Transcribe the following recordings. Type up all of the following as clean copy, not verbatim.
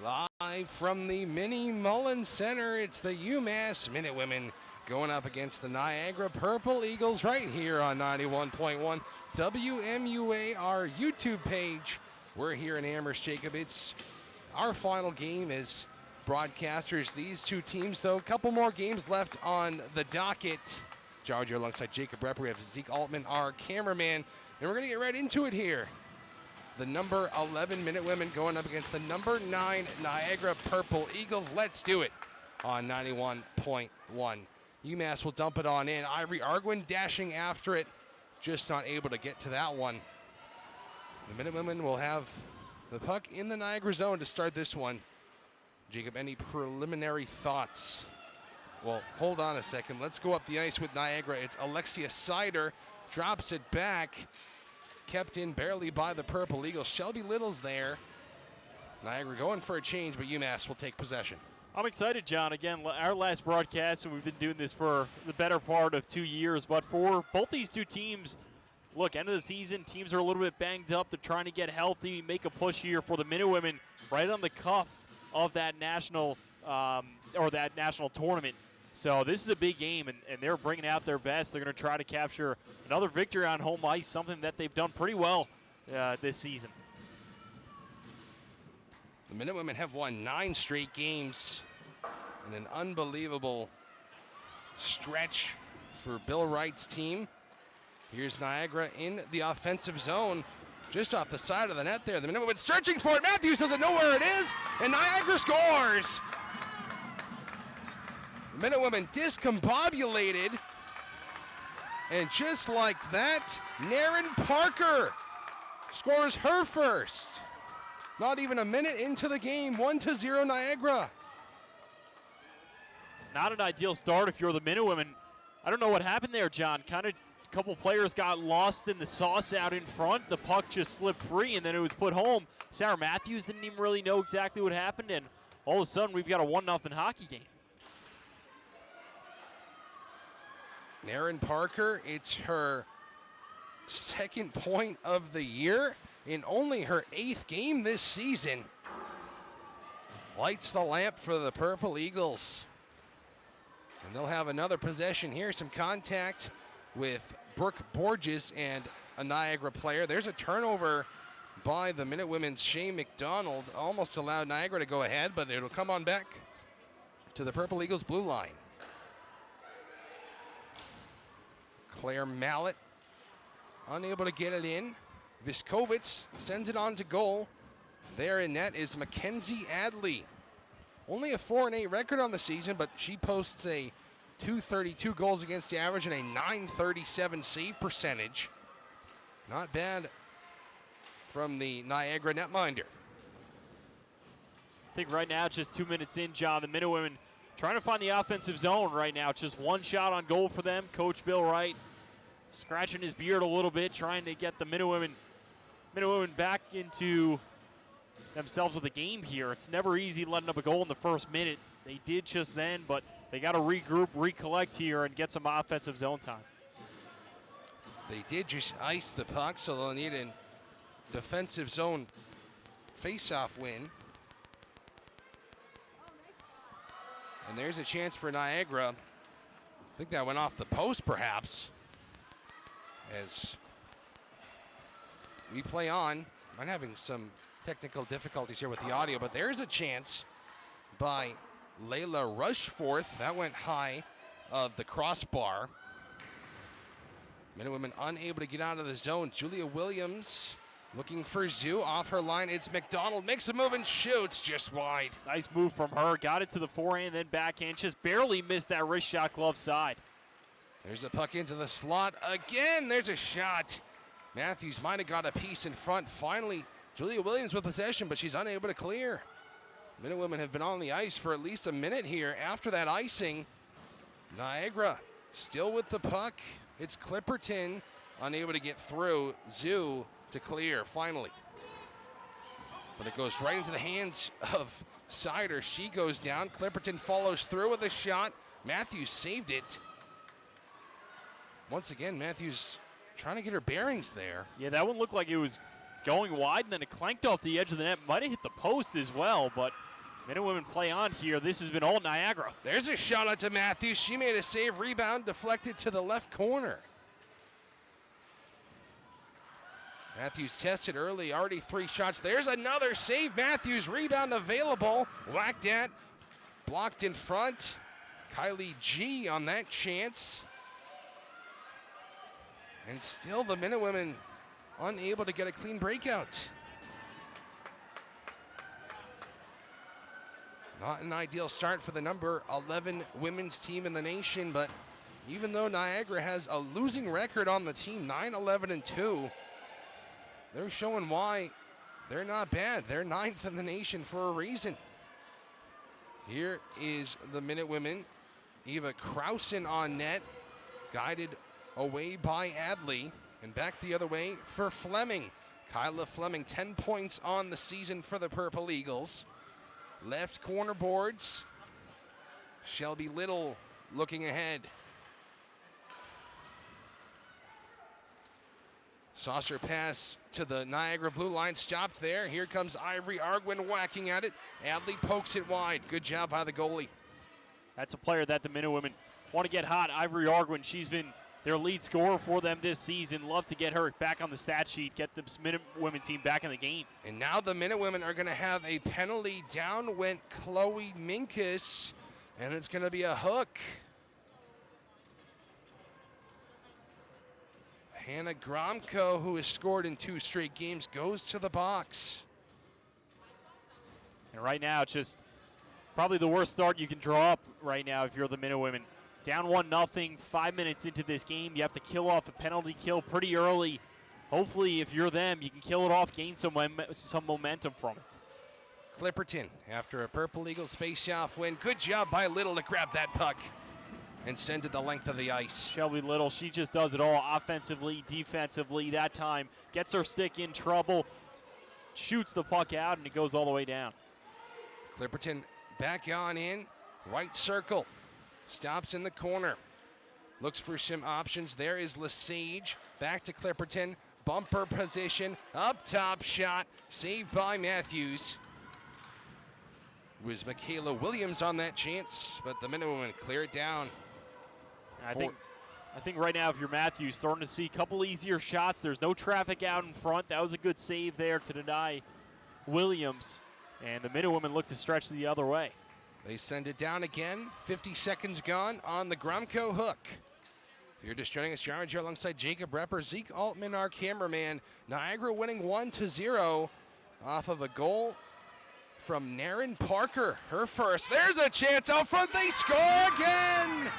Live from the Mini Mullen Center, it's the UMass Minutewomen going up against the Niagara Purple Eagles right here on 91.1 WMUA, our YouTube page. We're here in Amherst, Jacob. It's our final game as broadcasters. These two teams, though, a couple more games left on the docket. George alongside Jacob Repper. We have Zeke Altman, our cameraman, and we're going to get right into it here. The number 11 Minutewomen going up against the number 9 Niagara Purple Eagles. Let's do it on 91.1. UMass will dump it on in. Ivory Arguin dashing after it, just not able to get to that one. The Minutewomen will have the puck in the Niagara zone to start this one. Jacob, any preliminary thoughts? Well, hold on a second. Let's go up the ice with Niagara. It's Alexia Sider, drops it back. Kept in barely by the Purple Eagles. Shelby Little's there. Niagara going for a change, but UMass will take possession. I'm excited, John. Again, our last broadcast, and we've been doing this for the better part of 2 years. But for both these two teams, look, end of the season, teams are a little bit banged up. They're trying to get healthy, make a push here for the Minutewomen right on the cuff of that national tournament. So this is a big game, and they're bringing out their best. They're going to try to capture another victory on home ice, something that they've done pretty well this season. The Minutewomen have won 9 straight games in an unbelievable stretch for Bill Wright's team. Here's Niagara in the offensive zone, just off the side of the net there. The Minutewomen searching for it. Matthews doesn't know where it is, and Niagara scores. The Minutewomen discombobulated, and just like that, Naren Parker scores her first. Not even a minute into the game, 1-0 Niagara. Not an ideal start if you're the Minutewomen. I don't know what happened there, John. Kind of a couple players got lost in the sauce out in front. The puck just slipped free, and then it was put home. Sarah Matthews didn't even really know exactly what happened, and all of a sudden we've got a 1-0 hockey game. Naren Parker, it's her second point of the year in only her 8th game this season. Lights the lamp for the Purple Eagles. And they'll have another possession here. Some contact with Brooke Borges and a Niagara player. There's a turnover by the Minutewomen's Shane McDonald. Almost allowed Niagara to go ahead, but it'll come on back to the Purple Eagles blue line. Claire Mallett unable to get it in. Viskovitz sends it on to goal. There in net is Mackenzie Adley. Only a 4-8 record on the season, but she posts a .232 goals against the average and a .937 save percentage. Not bad from the Niagara netminder. I think right now, just 2 minutes in, John, the Minutewomen trying to find the offensive zone right now. Just one shot on goal for them. Coach Bill Wright scratching his beard a little bit, trying to get the Minutewomen back into themselves with a game here. It's never easy letting up a goal in the first minute. They did just then, but they got to regroup, recollect here, and get some offensive zone time. They did just ice the puck, so they'll need a defensive zone face-off win. And there's a chance for Niagara. I think that went off the post, perhaps. As we play on, I'm having some technical difficulties here with the audio, but there's a chance by Layla Rushforth. That went high of the crossbar. Minutewomen unable to get out of the zone. Julia Williams looking for Zoo off her line. It's McDonald, makes a move and shoots just wide. Nice move from her. Got it to the forehand, then backhand. Just barely missed that wrist shot glove side. There's a puck into the slot again. There's a shot. Matthews might have got a piece in front. Finally, Julia Williams with possession, but she's unable to clear. Minutewomen have been on the ice for at least a minute here after that icing. Niagara still with the puck. It's Clipperton unable to get through. Zoo to clear finally. But it goes right into the hands of Sider. She goes down. Clipperton follows through with a shot. Matthews saved it. Once again, Matthews trying to get her bearings there. Yeah, that one looked like it was going wide, and then it clanked off the edge of the net. Might have hit the post as well, but Men and women play on here. This has been all Niagara. There's a shot out to Matthews. She made a save, rebound, deflected to the left corner. Matthews tested early, already 3 shots. There's another save. Matthews, rebound available. Whacked at, blocked in front. Kylie G on that chance. And still the Minutewomen unable to get a clean breakout. Not an ideal start for the number 11 women's team in the nation, but even though Niagara has a losing record on the team, 9-11-2, they're showing why they're not bad. They're 9th in the nation for a reason. Here is the Minutewomen. Eva Krausen on net, guided away by Adley, and back the other way for Fleming. Kyla Fleming, 10 points on the season for the Purple Eagles. Left corner boards. Shelby Little looking ahead. Saucer pass to the Niagara blue line, stopped there. Here comes Ivory Arguin whacking at it. Adley pokes it wide. Good job by the goalie. That's a player that the Minutewomen want to get hot. Ivory Arguin, she's been their lead scorer for them this season. Love to get her back on the stat sheet, get the Minutewomen team back in the game. And now the Minutewomen are going to have a penalty. Down went Chloe Minkus, and it's going to be a hook. Hannah Gromko, who has scored in 2 straight games, goes to the box. And right now, it's just probably the worst start you can draw up right now if you're the Minutewomen. Down 1-0, 5 minutes into this game. You have to kill off a penalty kill pretty early. Hopefully, if you're them, you can kill it off, gain some momentum from it. Clipperton, after a Purple Eagles face-off win. Good job by Little to grab that puck and send it the length of the ice. Shelby Little, she just does it all offensively, defensively. That time gets her stick in trouble, shoots the puck out, and it goes all the way down. Clipperton back on in, right circle. Stops in the corner. Looks for some options. There is Lesage. Back to Clipperton. Bumper position. Up top shot. Saved by Matthews. It was Michaela Williams on that chance, but the Minutewomen clear it down. I think right now, if you're Matthews, starting to see a couple easier shots. There's no traffic out in front. That was a good save there to deny Williams. And the Minutewomen look to stretch the other way. They send it down again. 50 seconds gone on the Gromko hook. If you're just joining us, Jared here alongside Jacob Repper, Zeke Altman, our cameraman. Niagara winning 1-0 off of a goal from Naren Parker. Her first. There's a chance out front. They score again.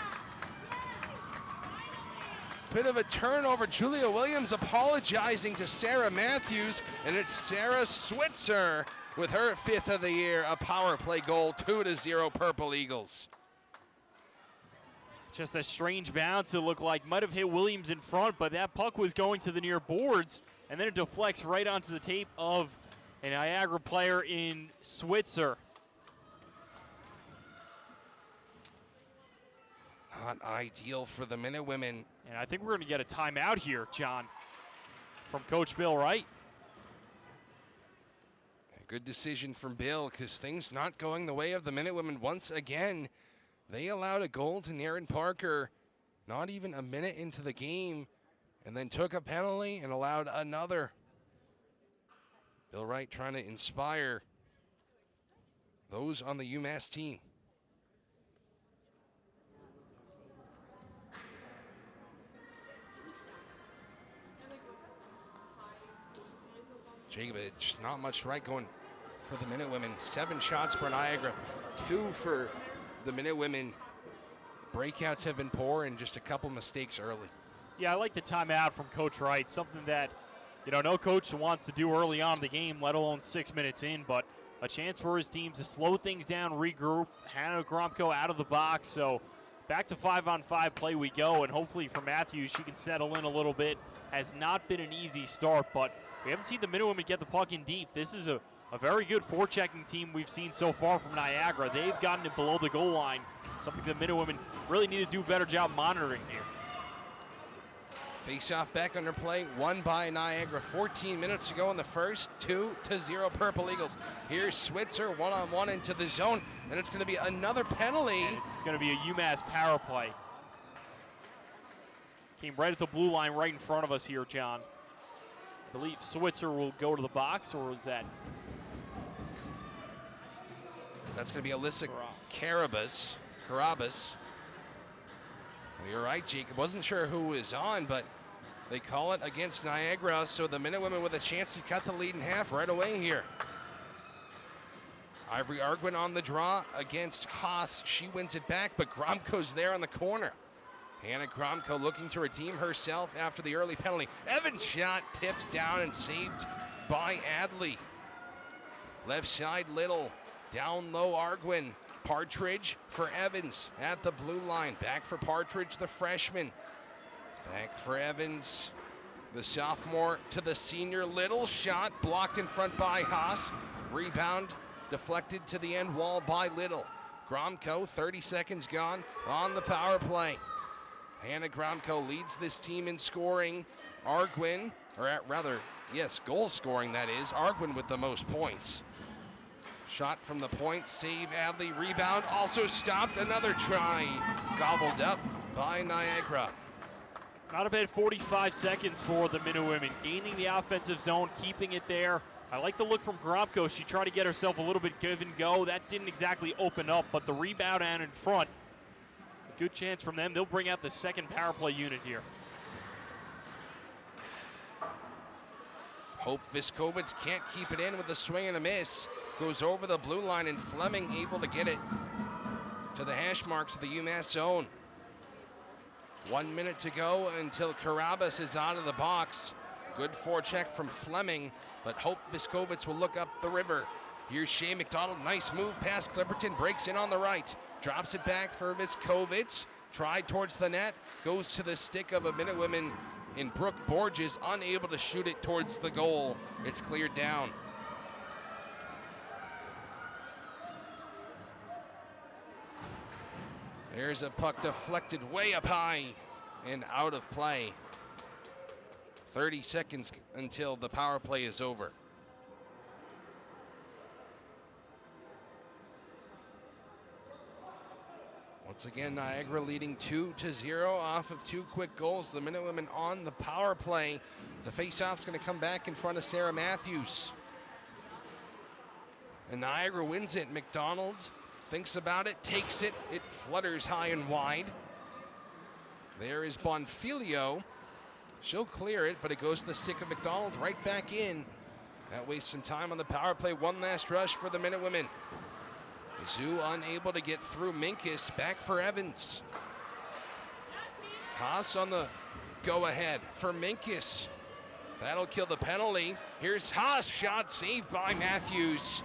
Bit of a turnover. Julia Williams apologizing to Sarah Matthews, and it's Sarah Switzer with her 5th of the year, a power play goal, 2-0 Purple Eagles. Just a strange bounce. It looked like might have hit Williams in front, but that puck was going to the near boards, and then it deflects right onto the tape of a Niagara player in Switzer. Not ideal for the Minutewomen. And I think we're going to get a timeout here, John, from Coach Bill Wright. Good decision from Bill, because things not going the way of the Minutewomen once again. They allowed a goal to Naren Parker not even a minute into the game, and then took a penalty and allowed another. Bill Wright trying to inspire those on the UMass team. Jacob, just not much right going for the Minutewomen. 7 shots for Niagara, 2 for the Minutewomen. Breakouts have been poor and just a couple mistakes early. Yeah, I like the timeout from Coach Wright, something that, no coach wants to do early on in the game, let alone 6 minutes in, but a chance for his team to slow things down, regroup. Hannah Gromko out of the box, so back to 5-on-5 play we go, and hopefully for Matthews, she can settle in a little bit. Has not been an easy start, but we haven't seen the Minutewomen get the puck in deep. This is a very good forechecking team we've seen so far from Niagara. They've gotten it below the goal line, something the Minutewomen really need to do a better job monitoring here. Face-off back under play, won by Niagara. 14 minutes to go in the first, 2-0 Purple Eagles. Here's Switzer, one-on-one into the zone, and it's going to be another penalty. And it's going to be a UMass power play. Came right at the blue line right in front of us here, John. I believe Switzer will go to the box, or is that? That's going to be Alyssa Carabas. Well, you're right, Jacob. Wasn't sure who was on, but they call it against Niagara, so the Minutewomen with a chance to cut the lead in half right away here. Ivory Arguin on the draw against Haas. She wins it back, but Gromko's there on the corner. Hannah Gromko looking to redeem herself after the early penalty. Evans' shot tipped down and saved by Adley. Left side Little, down low Arguin. Partridge for Evans at the blue line. Back for Partridge, the freshman. Back for Evans, the sophomore to the senior. Little shot blocked in front by Haas. Rebound deflected to the end wall by Little. Gromko, 30 seconds gone on the power play. Hannah Gromko leads this team in scoring. Arguin, goal scoring that is. Arguin with the most points. Shot from the point, save Adley, rebound, also stopped, another try, gobbled up by Niagara. Not a bad 45 seconds for the Minutewomen, gaining the offensive zone, keeping it there. I like the look from Gromko. She tried to get herself a little bit give and go. That didn't exactly open up, but the rebound and in front, a good chance from them. They'll bring out the second power play unit here. Hope Viskovitz can't keep it in with a swing and a miss. Goes over the blue line, and Fleming able to get it to the hash marks of the UMass zone. 1 minute to go until Carabas is out of the box. Good forecheck from Fleming, but Hope Viskovitz will look up the river. Here's Shea McDonald, nice move past Clipperton, breaks in on the right. Drops it back for Viskovitz, tried towards the net, goes to the stick of a Minutewoman in Brooke Borges, unable to shoot it towards the goal. It's cleared down. There's a puck deflected way up high and out of play. 30 seconds until the power play is over. Once again, Niagara leading 2-0 off of two quick goals. The Minutewomen on the power play. The faceoff's going to come back in front of Sarah Matthews. And Niagara wins it. McDonald thinks about it, takes it. It flutters high and wide. There is Bonfilio. She'll clear it, but it goes to the stick of McDonald right back in. That wastes some time on the power play. One last rush for the Minutewomen. Zoo unable to get through. Minkus back for Evans. Haas on the go-ahead for Minkus. That'll kill the penalty. Here's Haas, shot saved by Matthews.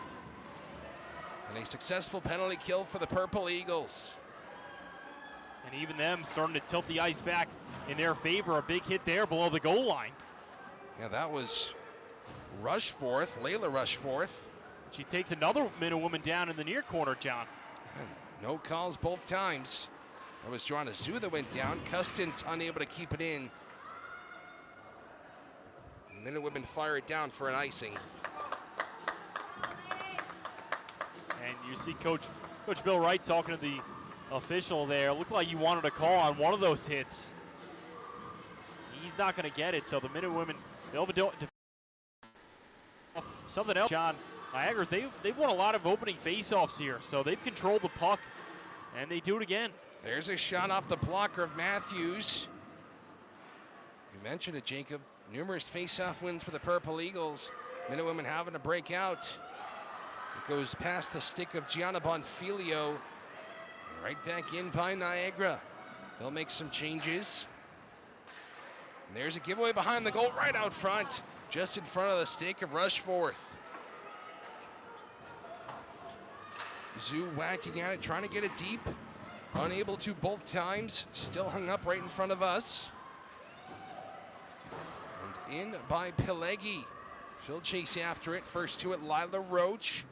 And a successful penalty kill for the Purple Eagles. And even them starting to tilt the ice back in their favor. A big hit there below the goal line. Yeah, that was Rushforth, Layla Rushforth. She takes another Minutewoman down in the near corner, John. And no calls both times. That was Joanna Zoo that went down. Custance unable to keep it in. Minutewomen fire it down for an icing. And you see Coach Bill Wright talking to the official there. Looked like he wanted a call on one of those hits. He's not going to get it, so the Minutewomen, they'll something else, John. Niagara's, they've won a lot of opening faceoffs here, so they've controlled the puck, and they do it again. There's a shot off the blocker of Matthews. You mentioned it, Jacob. Numerous faceoff wins for the Purple Eagles. Minutewomen having to break out. It goes past the stick of Gianna Bonfilio. And right back in by Niagara. They'll make some changes. And there's a giveaway behind the goal right out front. Just in front of the stick of Rushforth. Zoo whacking at it, trying to get it deep. Unable to both times. Still hung up right in front of us. And in by Pelegi. She'll chase after it. First to it, Lila Roach.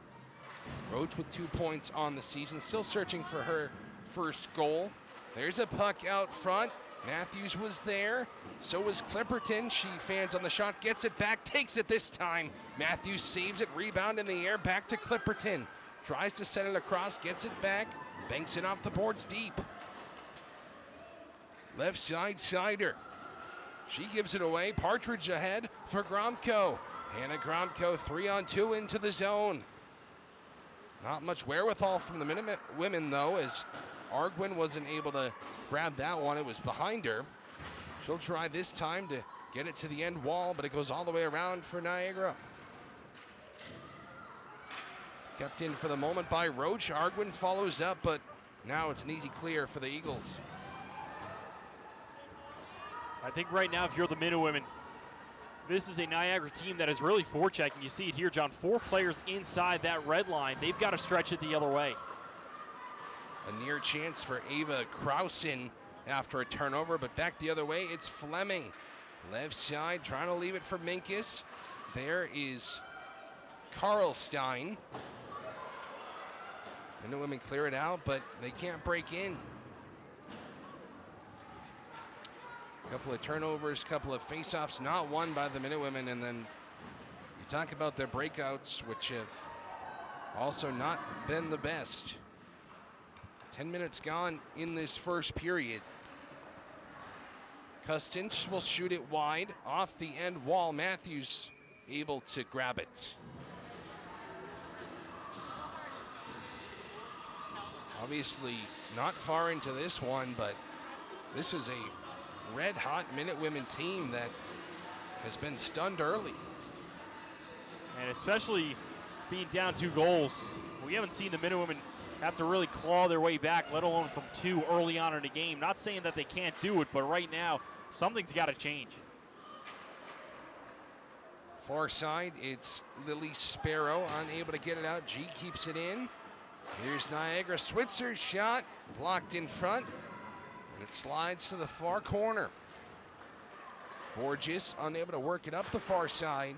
Roach with 2 points on the season. Still searching for her first goal. There's a puck out front. Matthews was there. So is Clipperton. She fans on the shot, gets it back, takes it this time. Matthews saves it, rebound in the air, back to Clipperton. Tries to set it across, gets it back, banks it off the boards deep. Left side Sider. She gives it away. Partridge ahead for Gromko. Hannah Gromko 3-on-2 into the zone. Not much wherewithal from the Minute women though, as Arguin wasn't able to grab that one. It was behind her. She'll try this time to get it to the end wall, but it goes all the way around for Niagara. Kept in for the moment by Roach. Arguin follows up, but now it's an easy clear for the Eagles. I think right now, if you're the Minute women, this is a Niagara team that is really forechecking. You see it here, John. 4 players inside that red line. They've got to stretch it the other way. A near chance for Ava Krausen after a turnover, but back the other way, it's Fleming. Left side, trying to leave it for Minkus. There is Karlstein. Minute women clear it out, but they can't break in. Couple of turnovers, couple of faceoffs, not won by the Minute women, and then you talk about their breakouts, which have also not been the best. 10 minutes gone in this first period. Custance will shoot it wide off the end wall. Matthews able to grab it. Obviously not far into this one, but this is a red-hot Minute women team that has been stunned early. And especially being down 2 goals. We haven't seen the Minute women have to really claw their way back, let alone from 2 early on in the game. Not saying that they can't do it, but right now, something's got to change. Far side, it's Lily Sparrow, unable to get it out. G keeps it in. Here's Niagara. Switzer's shot, blocked in front, and it slides to the far corner. Borges unable to work it up the far side.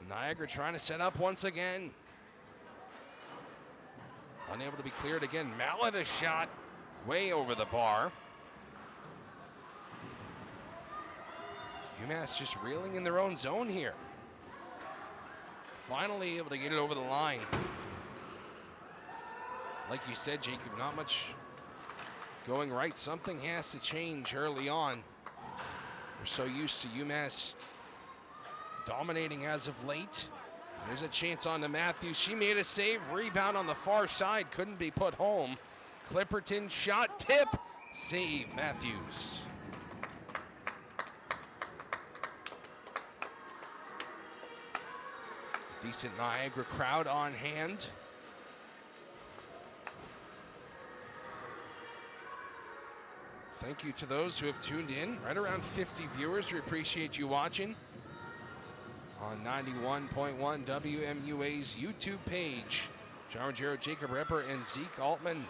Niagara trying to set up once again. Unable to be cleared again. Mallet a shot way over the bar. UMass just reeling in their own zone here. Finally able to get it over the line. Like you said, Jacob, not much going right. Something has to change early on. We're so used to UMass dominating as of late. There's a chance on to Matthews. She made a save. Rebound on the far side. Couldn't be put home. Clipperton shot, tip, save Matthews. Decent Niagara crowd on hand. Thank you to those who have tuned in. Right around 50 viewers. We appreciate you watching on 91.1 WMUA's YouTube page. John Ruggiero, Jacob Repper, and Zeke Altman.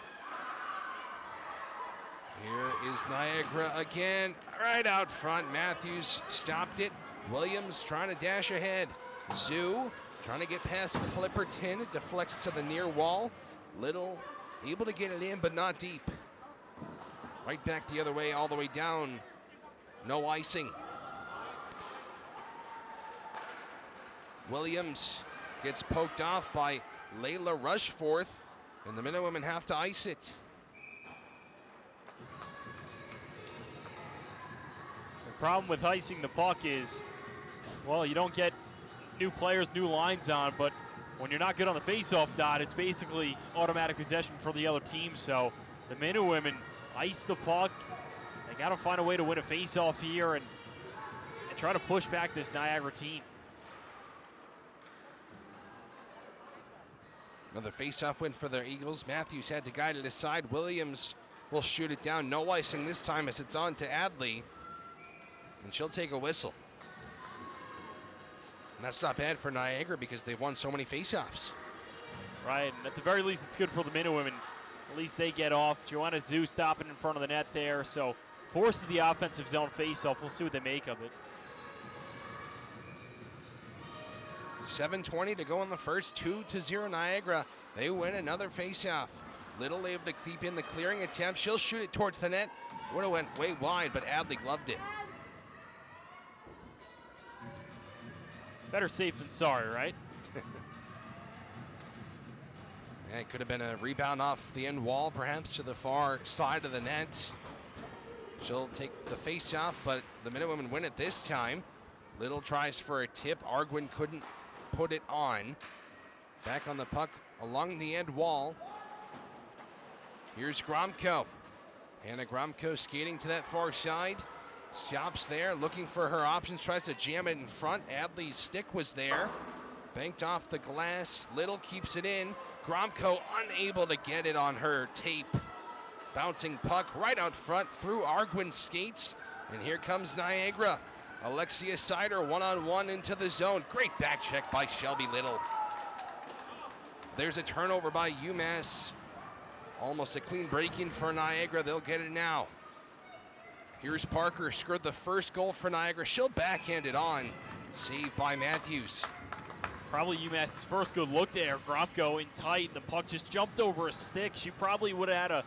Here is Niagara again, right out front. Matthews stopped it. Williams trying to dash ahead. Zoo trying to get past Clipperton. It deflects to the near wall. Little able to get it in, but not deep. Right back the other way, all the way down. No icing. Williams gets poked off by Layla Rushforth, and the Minute women have to ice it. The problem with icing the puck is, well, you don't get new players, new lines on, but when you're not good on the face-off dot, it's basically automatic possession for the other team. So the Minute women ice the puck. They got to find a way to win a face-off here and try to push back this Niagara team. Another face-off win for the Eagles. Matthews had to guide it aside. Williams will shoot it down. No icing this time as it's on to Adley. And she'll take a whistle. And that's not bad for Niagara because they've won so many face-offs. Right, and at the very least, it's good for the Minute women. At least they get off. Joanna Zhu stopping in front of the net there, so forces the offensive zone face-off. We'll see what they make of it. 7:20 to go in the first. 2-0 Niagara. They win another face-off. Little able to keep in the clearing attempt. She'll shoot it towards the net. Would have went way wide, but Adley gloved it. Better safe than sorry, right? Yeah, it could have been a rebound off the end wall, perhaps to the far side of the net. She'll take the face-off, but the Minutewomen win it this time. Little tries for a tip. Arguin couldn't put it on. Back on the puck along the end wall. Here's Gromko. Hannah Gromko skating to that far side. Stops there, looking for her options. Tries to jam it in front. Adley's stick was there. Banked off the glass. Little keeps it in. Gromko unable to get it on her tape. Bouncing puck right out front through Arguin's skates. And here comes Niagara. Alexia Sider one-on-one into the zone. Great back check by Shelby Little. There's a turnover by UMass. Almost a clean break-in for Niagara. They'll get it now. Here's Parker, scored the first goal for Niagara. She'll backhand it on. Saved by Matthews. Probably UMass's first good look there. Gromko in tight, and the puck just jumped over a stick. She probably would have had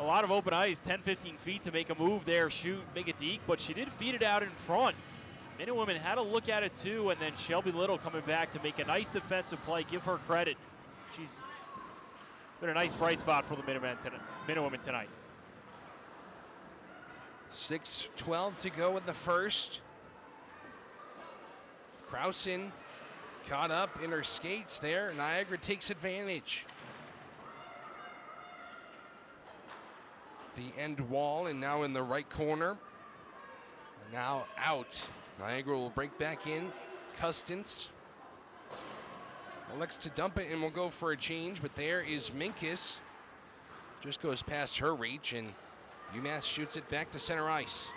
a lot of open ice, 10, 15 feet to make a move there, shoot, make a deke, but she did feed it out in front. Minutewomen had a look at it too, and then Shelby Little coming back to make a nice defensive play. Give her credit. She's been a nice bright spot for the Minutewomen tonight. 6:12 to go in the first. Krausen caught up in her skates there. Niagara takes advantage. The end wall, and now in the right corner. And now out. Niagara will break back in. Custance elects to dump it and will go for a change, but there is Minkus. Just goes past her reach, and UMass shoots it back to center ice.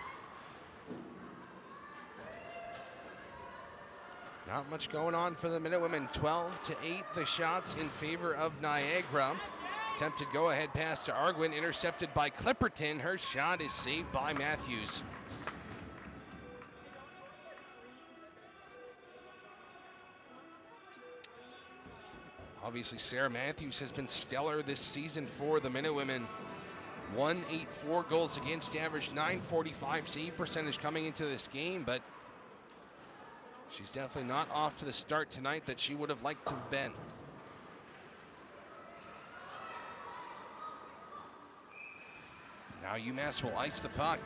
Not much going on for the Minutewomen. 12-8 the shots in favor of Niagara. Attempted go-ahead pass to Arguin, intercepted by Clipperton. Her shot is saved by Matthews. Obviously, Sarah Matthews has been stellar this season for the Minutewomen. 184 goals against average, 945 save percentage coming into this game, but she's definitely not off to the start tonight that she would have liked to have been. Now UMass will ice the puck.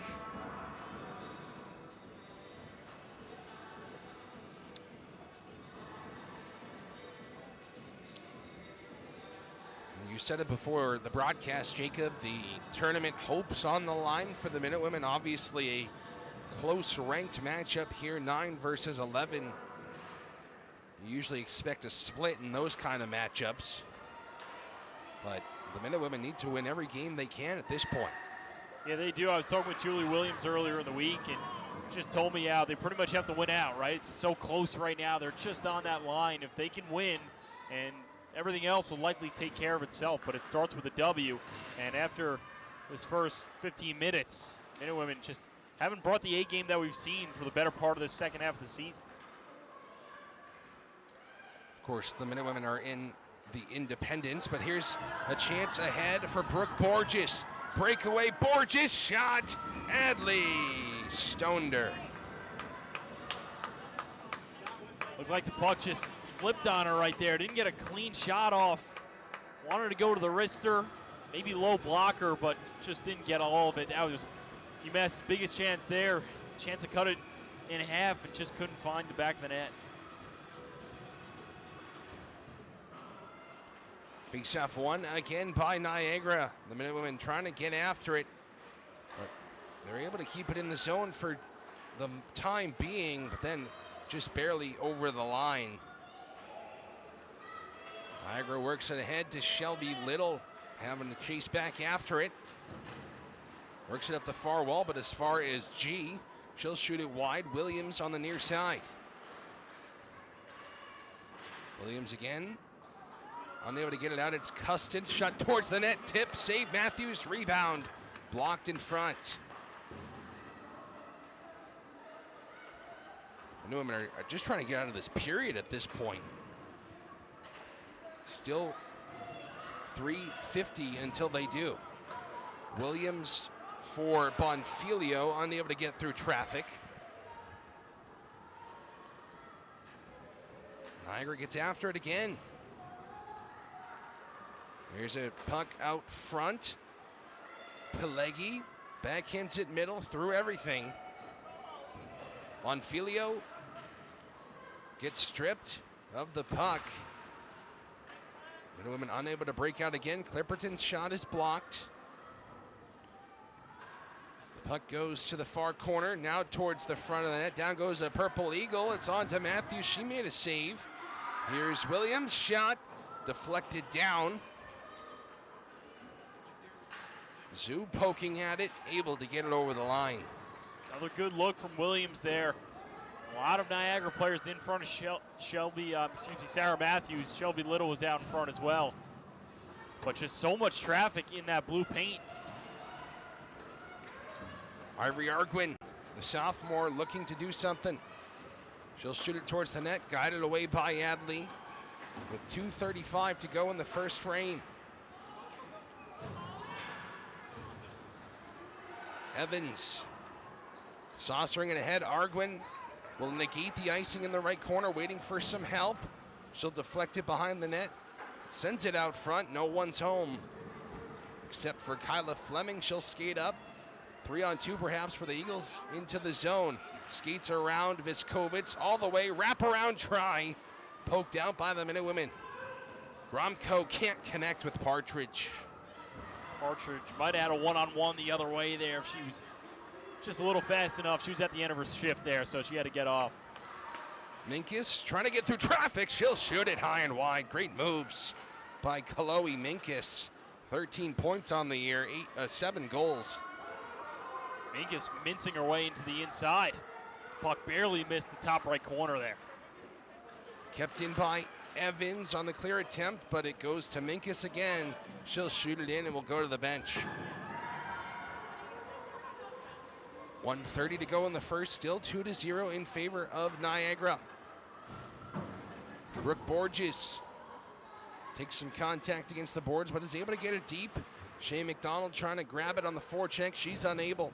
You said it before the broadcast, Jacob, the tournament hopes on the line for the Minutewomen. Obviously a close ranked matchup here, 9 versus 11. You usually expect a split in those kind of matchups, but the Minutewomen need to win every game they can at this point. Yeah, they do. I was talking with Julie Williams earlier in the week, and just told me, yeah, they pretty much have to win out, right? It's so close right now. They're just on that line. If they can win, and everything else will likely take care of itself, but it starts with a W. And after this first 15 minutes, Minutewomen just haven't brought the A game that we've seen for the better part of the second half of the season. Of course, the Minutewomen are in the Independence, but here's a chance ahead for Brooke Borges. Breakaway, Borges shot. Adley stoned her. Looked like the puck just flipped on her right there. Didn't get a clean shot off. Wanted to go to the wrister, maybe low blocker, but just didn't get all of it. That was UMass's biggest chance there. Chance to cut it in half and just couldn't find the back of the net. Face-off won again by Niagara. The Minutewomen trying to get after it, but they're able to keep it in the zone for the time being, but then just barely over the line. Niagara works it ahead to Shelby Little, having to chase back after it. Works it up the far wall, but as far as G, she'll shoot it wide. Williams on the near side. Williams again. Unable to get it out. It's Custance. Shot towards the net. Tip. Save. Matthews. Rebound. Blocked in front. The Minutewomen are just trying to get out of this period at this point. Still 3:50 until they do. Williams for Bonfilio. Unable to get through traffic. Niagara gets after it again. Here's a puck out front. Pelegi backhands it middle through everything. Bonfilio gets stripped of the puck. Minutemen unable to break out again. Clipperton's shot is blocked. As the puck goes to the far corner, now towards the front of the net. Down goes a Purple Eagle. It's on to Matthews. She made a save. Here's Williams' shot, deflected down. Zoo poking at it, able to get it over the line. Another good look from Williams there. A lot of Niagara players in front of Sarah Matthews. Shelby Little was out in front as well. But just so much traffic in that blue paint. Ivory Arguin, the sophomore, looking to do something. She'll shoot it towards the net, guided away by Adley with 2:35 to go in the first frame. Evans saucering it ahead. Arguin will negate the icing in the right corner, waiting for some help. She'll deflect it behind the net, sends it out front. No one's home except for Kyla Fleming. She'll skate up. 3-on-2 perhaps for the Eagles into the zone. Skates around Viskovitz all the way. Wraparound try. Poked out by the Minutewomen. Gromko can't connect with Partridge. Partridge might have had a one-on-one the other way there if she was just a little fast enough. She was at the end of her shift there, so she had to get off. Minkus trying to get through traffic. She'll shoot it high and wide. Great moves by Chloe Minkus. 13 points on the year, 7 goals. Minkus mincing her way into the inside. Puck barely missed the top right corner there. Kept in by Evans on the clear attempt, but it goes to Minkus again. She'll shoot it in and will go to the bench. 1:30 to go in the first, still 2-0 in favor of Niagara. Brooke Borges takes some contact against the boards, but is able to get it deep. Shea McDonald trying to grab it on the forecheck. She's unable.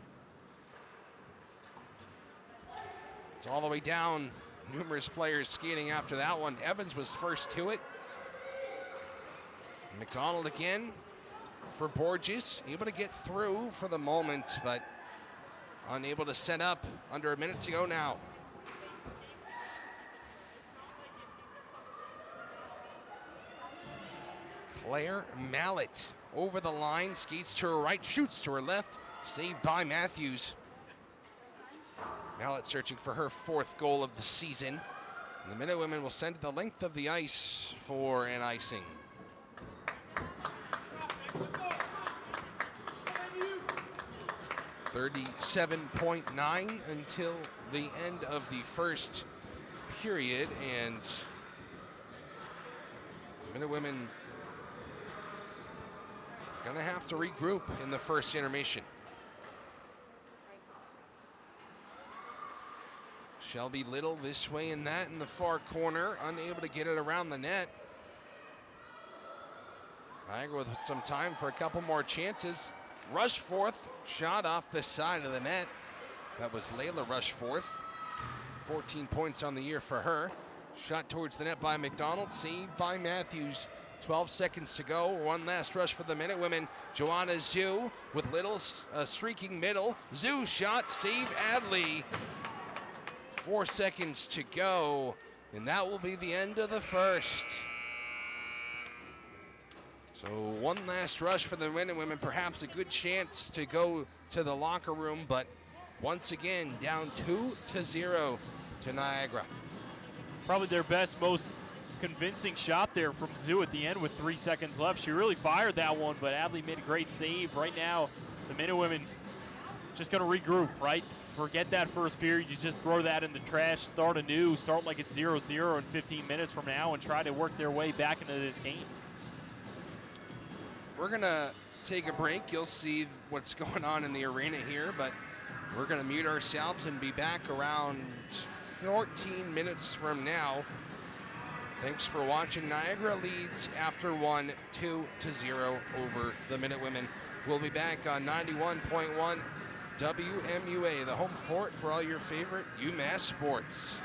It's all the way down. Numerous players skating after that one. Evans was first to it. McDonald again for Borges. Able to get through for the moment, but unable to set up. Under a minute to go now. Claire Mallet over the line, skates to her right, shoots to her left, saved by Matthews. Mallet searching for her 4th goal of the season. And the Minutewomen will send it the length of the ice for an icing. .9 until the end of the first period, and Minutewomen gonna have to regroup in the first intermission. Shelby Little this way and that in the far corner, unable to get it around the net. Niagara with some time for a couple more chances. Rushforth shot off the side of the net. That was Layla Rushforth. 14 points on the year for her. Shot towards the net by McDonald, saved by Matthews. 12 seconds to go. One last rush for the Minutewomen. Joanna Zhu with Little streaking middle. Zhu shot, save Adley. 4 seconds to go, and that will be the end of the first. So one last rush for the Minutewomen, perhaps a good chance to go to the locker room, but once again, down 2-0 to Niagara. Probably their best, most convincing shot there from Zhu at the end with 3 seconds left. She really fired that one, but Adley made a great save. Right now, the Minutewomen just going to regroup, right? Forget that first period. You just throw that in the trash, start anew, start like it's 0-0 in 15 minutes from now and try to work their way back into this game. We're going to take a break. You'll see what's going on in the arena here, but we're going to mute ourselves and be back around 14 minutes from now. Thanks for watching. Niagara leads after one, 2-0 over the Minutewomen. We'll be back on 91.1 WMUA, the home fort for all your favorite UMass sports.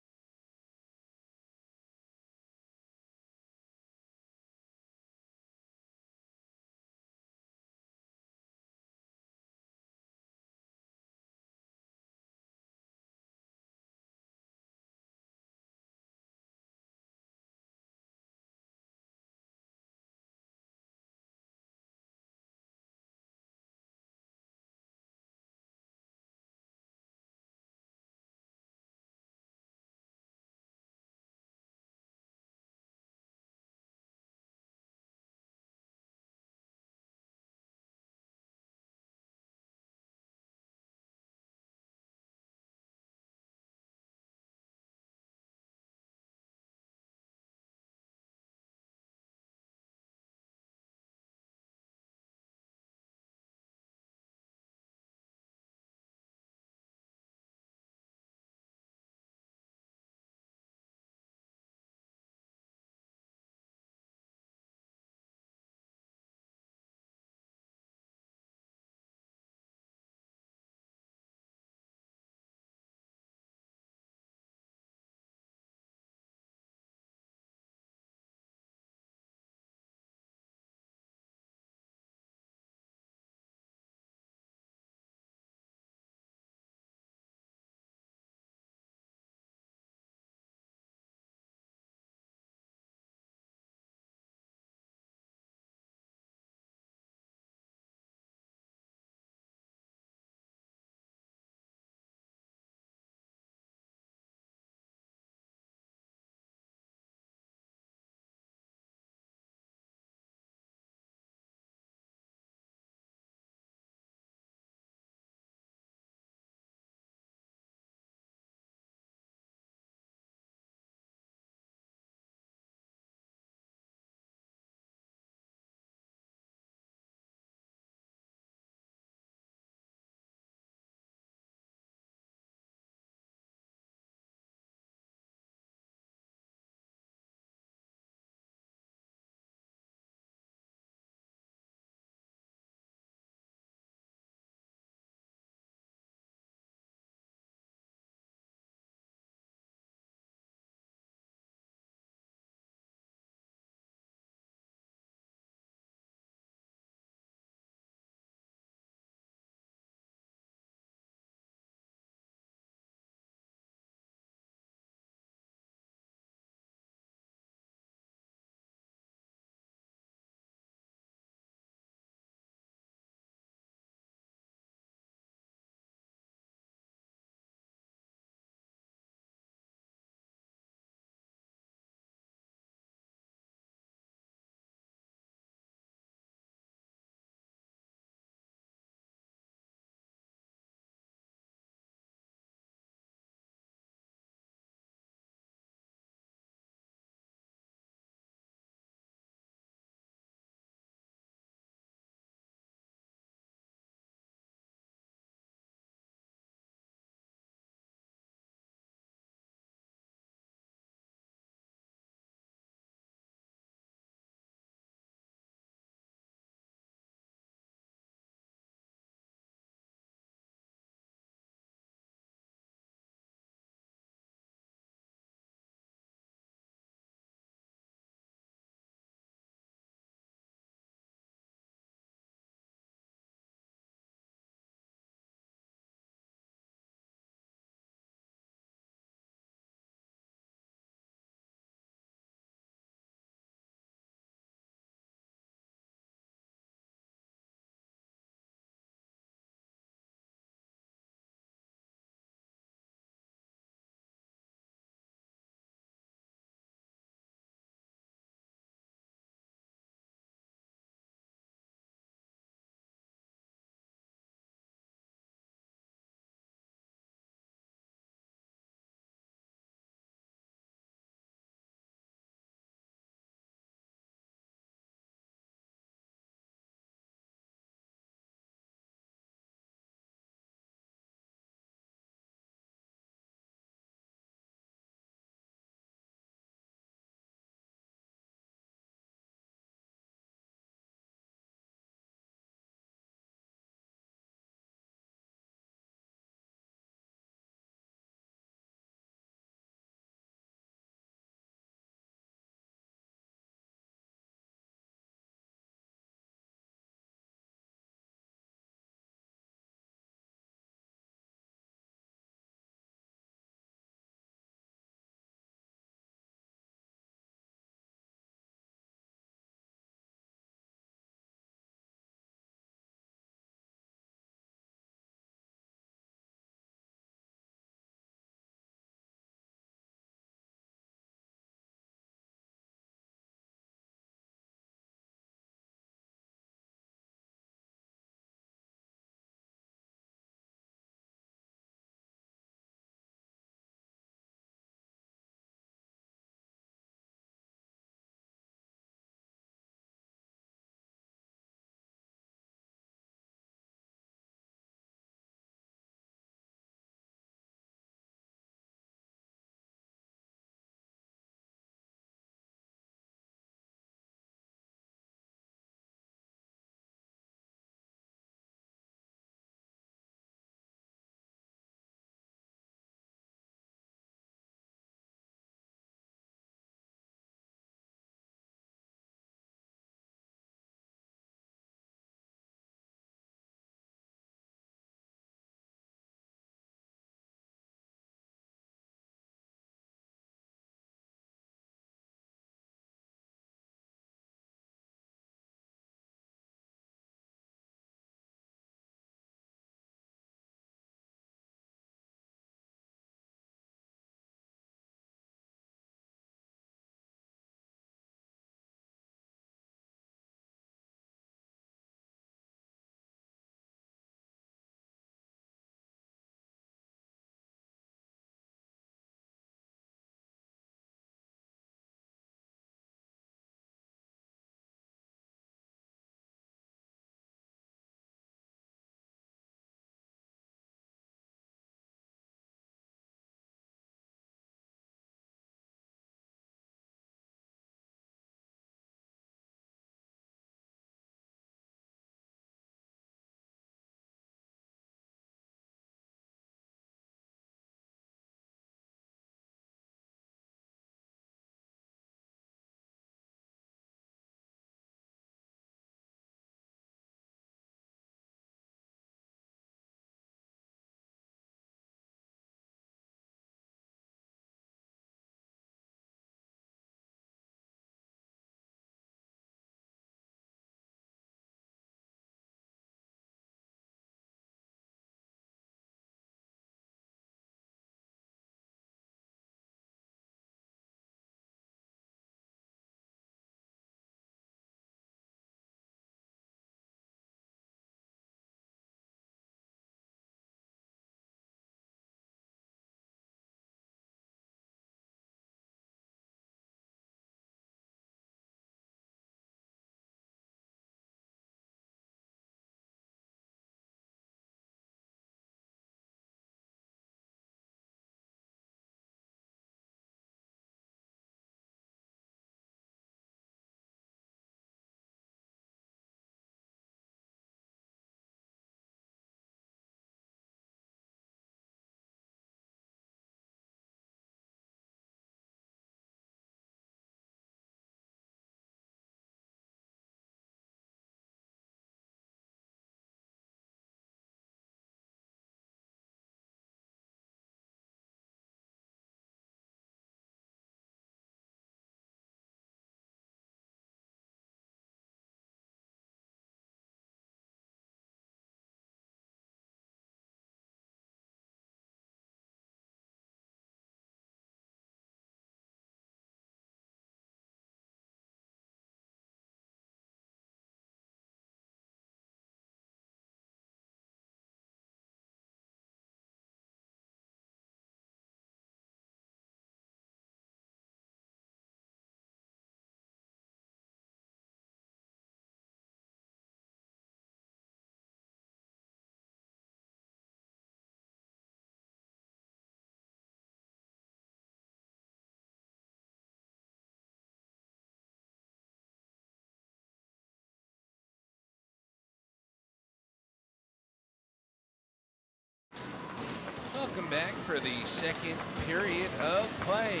Welcome back for the second period of play.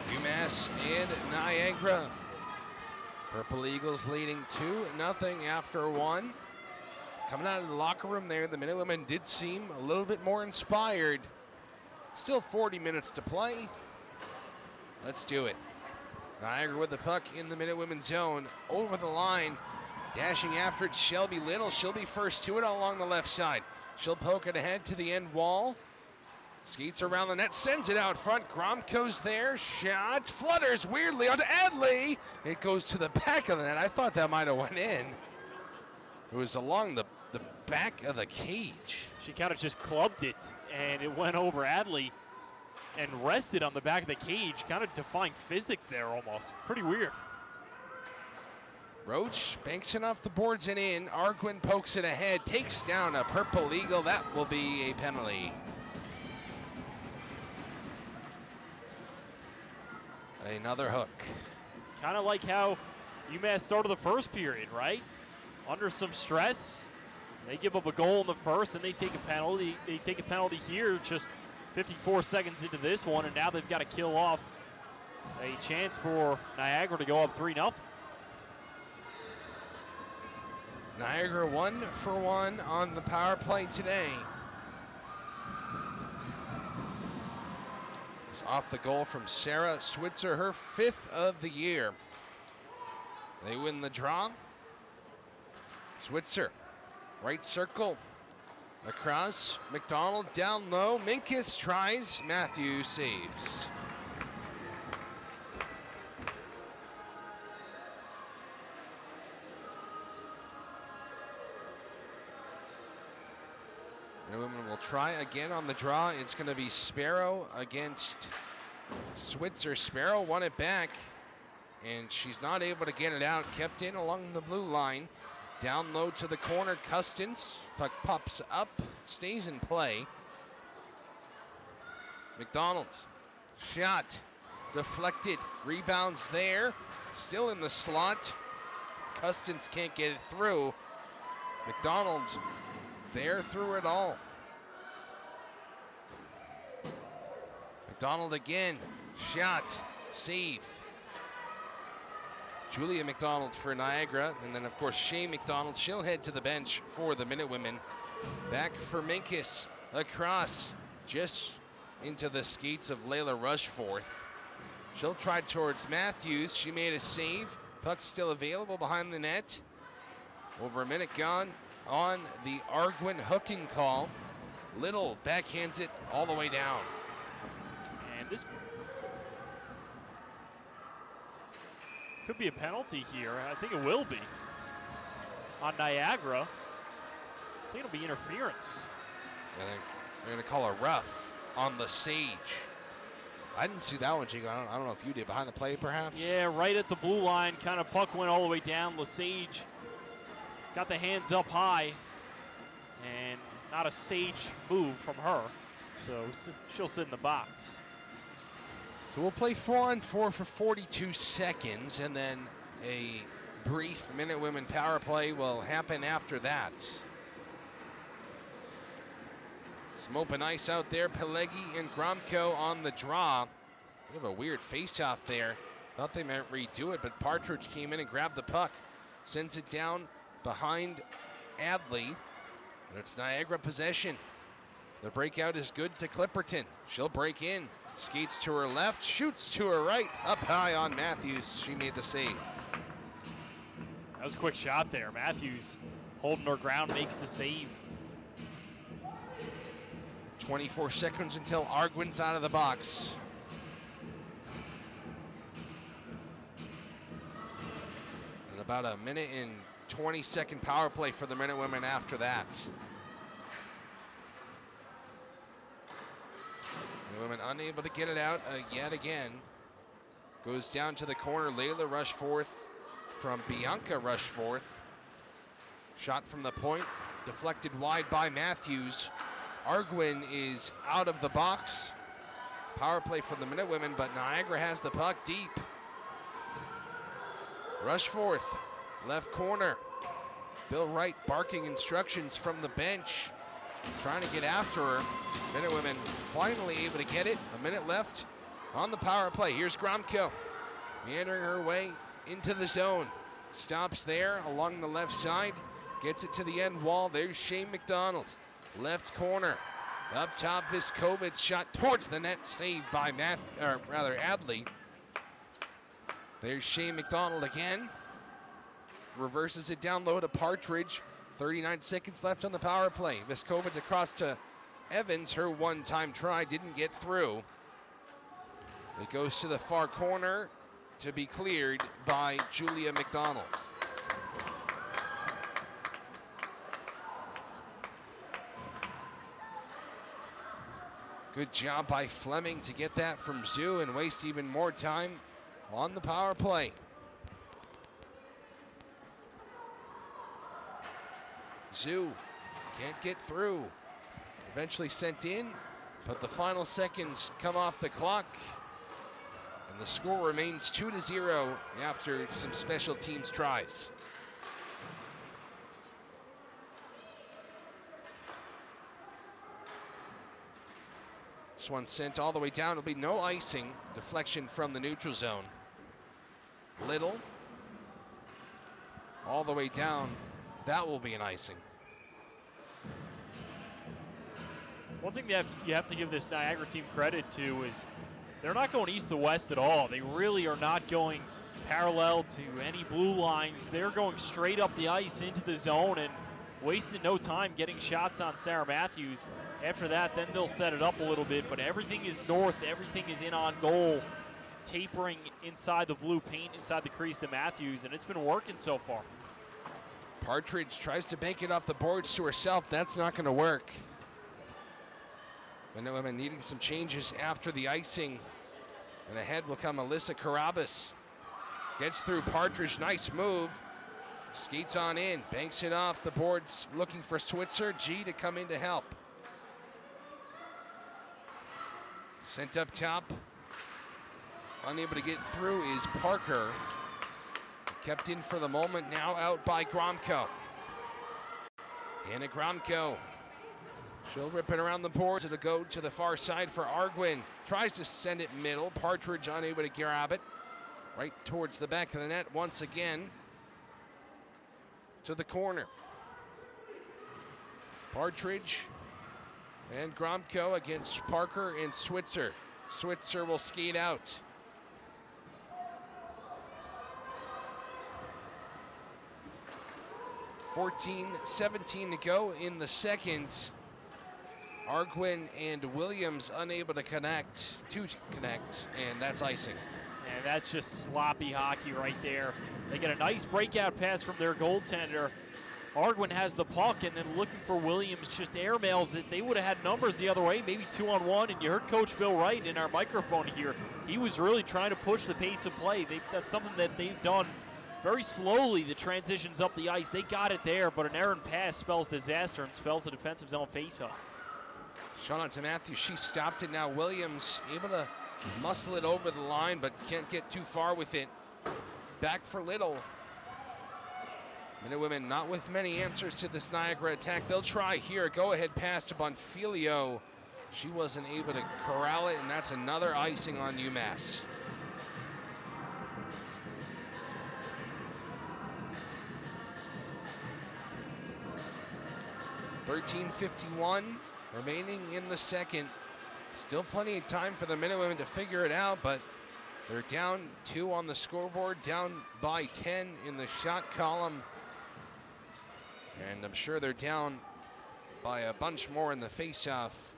UMass and Niagara. Purple Eagles leading 2-0 after one. Coming out of the locker room there, the Minutemen did seem a little bit more inspired. Still 40 minutes to play. Let's do it. Niagara with the puck in the Minutemen zone. Over the line. Dashing after it, Shelby Little. She'll be first to it along the left side. She'll poke it ahead to the end wall. Skates around the net, sends it out front. Gromko's there. Shot flutters weirdly onto Adley. It goes to the back of the net. I thought that might have went in. It was along the back of the cage. She kind of just clubbed it, and it went over Adley and rested on the back of the cage, kind of defying physics there almost. Pretty weird. Roach banks it off the boards and in. Arguin pokes it ahead, takes down a Purple Eagle. That will be a penalty. Another hook. Kind of like how UMass started the first period, right? Under some stress. They give up a goal in the first, and they take a penalty. They take a penalty here just 54 seconds into this one, and now they've got to kill off a chance for Niagara to go up 3-0. Niagara 1 for 1 on the power play today. It's off the goal from Sarah Switzer, her 5th of the year. They win the draw. Switzer, right circle, across, McDonald down low, Minkus tries, Matthews saves. The women will try again on the draw. It's going to be Sparrow against Switzer. Sparrow won it back, and she's not able to get it out. Kept in along the blue line. Down low to the corner, Custance. Puck pops up, stays in play. McDonald, shot, deflected, rebounds there. Still in the slot. Custance can't get it through. McDonald there through it all. McDonald again, shot, save. Julia McDonald for Niagara, and then of course Shea McDonald. She'll head to the bench for the Minutewomen. Back for Minkus, across, just into the skates of Layla Rushforth. She'll try towards Matthews. She made a save. Puck's still available behind the net. Over a minute gone on the Arguin hooking call. Little backhands it all the way down. And this could be a penalty here. I think it will be on Niagara. I think it'll be interference. And they're going to call a rough on the Sage. I didn't see that one, Chico. I don't know if you did. Behind the play, perhaps? Yeah, right at the blue line. Kind of puck went all the way down. Lesage got the hands up high. And not a Sage move from her. So she'll sit in the box. So we'll play 4-on-4 for 42 seconds, and then a brief Minutewomen power play will happen after that. Some open ice out there. Pelegi and Gromko on the draw. Bit of a weird face-off there. Thought they might redo it, but Partridge came in and grabbed the puck. Sends it down behind Adley. But it's Niagara possession. The breakout is good to Clipperton. She'll break in. Skates to her left, shoots to her right. Up high on Matthews. She made the save. That was a quick shot there. Matthews holding her ground, makes the save. 24 seconds until Arguin's out of the box. And about a minute and 20-second power play for the Minutewomen after that. Minutewomen unable to get it out yet again. Goes down to the corner. Layla Rushforth from Bianca Rushforth. Shot from the point, deflected wide by Matthews. Arguin is out of the box. Power play for the Minutewomen, but Niagara has the puck deep. Rushforth, left corner. Bill Wright barking instructions from the bench. trying to get after her. Minutewomen finally able to get it. A minute left on the power play. Here's Gromko meandering her way into the zone. Stops there along the left side. Gets it to the end wall. There's Shane McDonald. Left corner. Up top, Viskovitz shot towards the net. Saved by Adley. There's Shane McDonald again. Reverses it down low to Partridge. 39 seconds left on the power play. Viskovitz across to Evans. Her one-time try didn't get through. It goes to the far corner to be cleared by Julia McDonald. Good job by Fleming to get that from Zoo and waste even more time on the power play. Zoo can't get through. Eventually sent in, but the final seconds come off the clock. And the score remains 2-0 after some special teams tries. This one sent all the way down. It'll be no icing. Deflection from the neutral zone. Little. All the way down. That will be an icing. One thing that you have to give this Niagara team credit to is they're not going east to west at all. They really are not going parallel to any blue lines. They're going straight up the ice into the zone and wasting no time getting shots on Sarah Matthews. After that, then they'll set it up a little bit, but everything is north, everything is in on goal, tapering inside the blue paint, inside the crease to Matthews, and it's been working so far. Partridge tries to bank it off the boards to herself. That's not going to work. Minutewomen needing some changes after the icing. And ahead will come Alyssa Carabas. Gets through Partridge, nice move. Skates on in, banks it off the boards, looking for Switzer. G to come in to help. Sent up top. Unable to get through is Parker. Kept in for the moment, now out by Gromko. Anna Gromko. She'll rip it around the boards. It'll go to the far side for Arguin. Tries to send it middle. Partridge unable to grab it. Right towards the back of the net once again. To the corner. Partridge and Gromko against Parker and Switzer. Switzer will skate out. .17 to go in the second. Arguin and Williams unable to connect, and that's icing. And that's just sloppy hockey right there. They get a nice breakout pass from their goaltender. Arguin has the puck, and then looking for Williams, just airmails it. They would have had numbers the other way, maybe 2-on-1, and you heard Coach Bill Wright in our microphone here. He was really trying to push the pace of play. That's something that they've done very slowly, the transitions up the ice. They got it there, but an errant pass spells disaster and spells the defensive zone faceoff. Shot out to Matthews. She stopped it now. Williams able to muscle it over the line, but can't get too far with it. Back for Little. Minutewomen not with many answers to this Niagara attack. They'll try here. Go-ahead pass to Bonfilio. She wasn't able to corral it, and that's another icing on UMass. .13:51 remaining in the second. Still plenty of time for the Minutewomen to figure it out, but they're down 2 on the scoreboard, down by 10 in the shot column. And I'm sure they're down by a bunch more in the face-off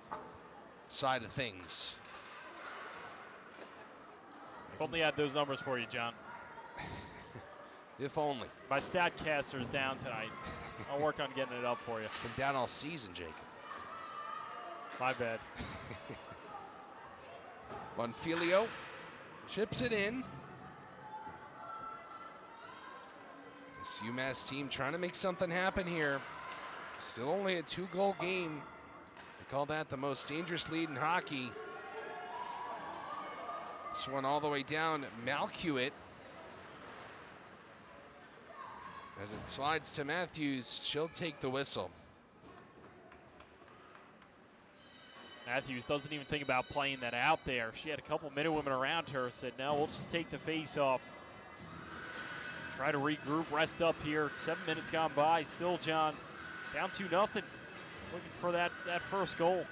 side of things. If only I had those numbers for you, John. If only. My StatCaster's down tonight. I'll work on getting it up for you. It's been down all season, Jake. My bad. Bonfilio chips it in. This UMass team trying to make something happen here. Still only a 2-goal game. We call that the most dangerous lead in hockey. This one all the way down, Malcuit. As it slides to Matthews, she'll take the whistle. Matthews doesn't even think about playing that out there. She had a couple minute women around her, said, no, we'll just take the face off. Try to regroup, rest up here. 7 minutes gone by. Still, John, down 2-0. Looking for that first goal.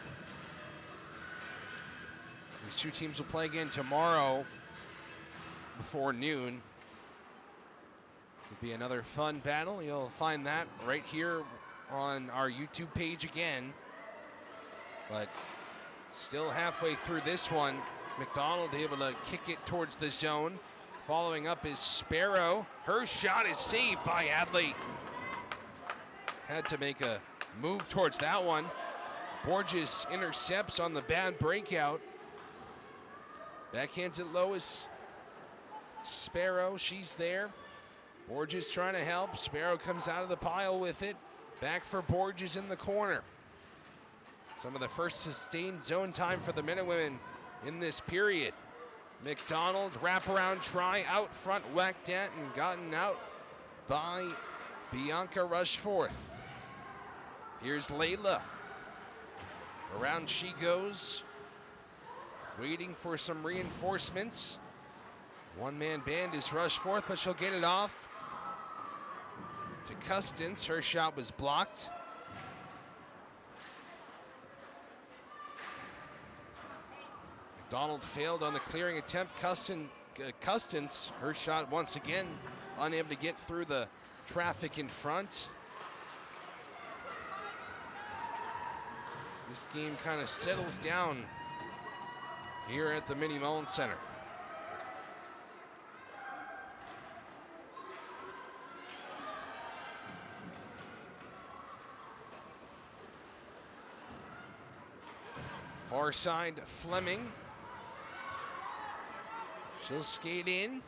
These two teams will play again tomorrow before noon. It'll be another fun battle. You'll find that right here on our YouTube page again. But still halfway through this one. McDonald able to kick it towards the zone. Following up is Sparrow. Her shot is saved by Adley. Had to make a move towards that one. Borges intercepts on the bad breakout. Backhands it low is Sparrow. She's there. Borges trying to help. Sparrow comes out of the pile with it. Back for Borges in the corner. Some of the first sustained zone time for the Minutewomen in this period. McDonald, wraparound try, out front, whacked at and gotten out by Bianca Rushforth. Here's Layla. Around she goes, waiting for some reinforcements. One-man band is Rushforth, but she'll get it off to Custance. Her shot was blocked. McDonald failed on the clearing attempt. Custance, her shot once again, unable to get through the traffic in front. This game kind of settles down here at the Mini Mullins Center. Far side, Fleming. She'll skate in.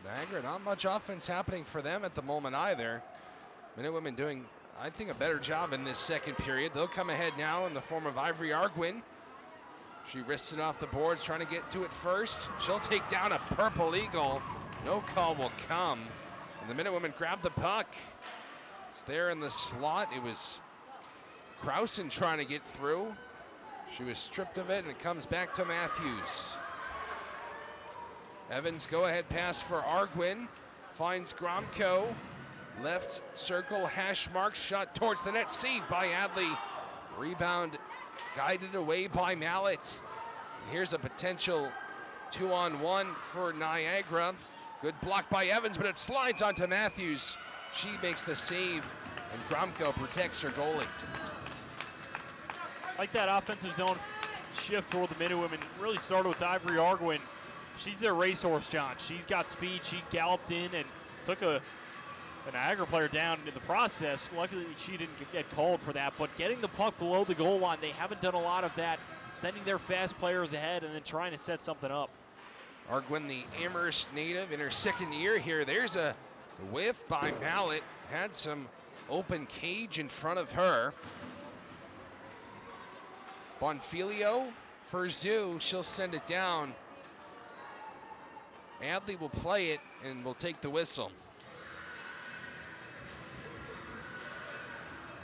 Niagara, not much offense happening for them at the moment either. Minutewomen doing, I think, a better job in this second period. They'll come ahead now in the form of Ivory Arguin. She risks it off the boards, trying to get to it first. She'll take down a Purple Eagle. No call will come. And the Minutewomen grab the puck. It's there in the slot. It was Krausen trying to get through. She was stripped of it, and it comes back to Matthews. Evans, go-ahead pass for Arguin. Finds Gromko. Left circle, hash mark, shot towards the net, saved by Adley. Rebound guided away by Mallet. And here's a potential 2-on-1 for Niagara. Good block by Evans, but it slides onto Matthews. She makes the save, and Gromko protects her goalie. Like that offensive zone shift for the Minutewomen really started with Ivory Arguin. She's their racehorse, John. She's got speed. She galloped in and took a Niagara player down in the process. Luckily, she didn't get called for that, but getting the puck below the goal line, they haven't done a lot of that, sending their fast players ahead and then trying to set something up. Arguin, the Amherst native, in her second year here. There's a whiff by Mallet. Had some open cage in front of her. Bonfilio for Zoo. She'll send it down. Adley will play it and will take the whistle.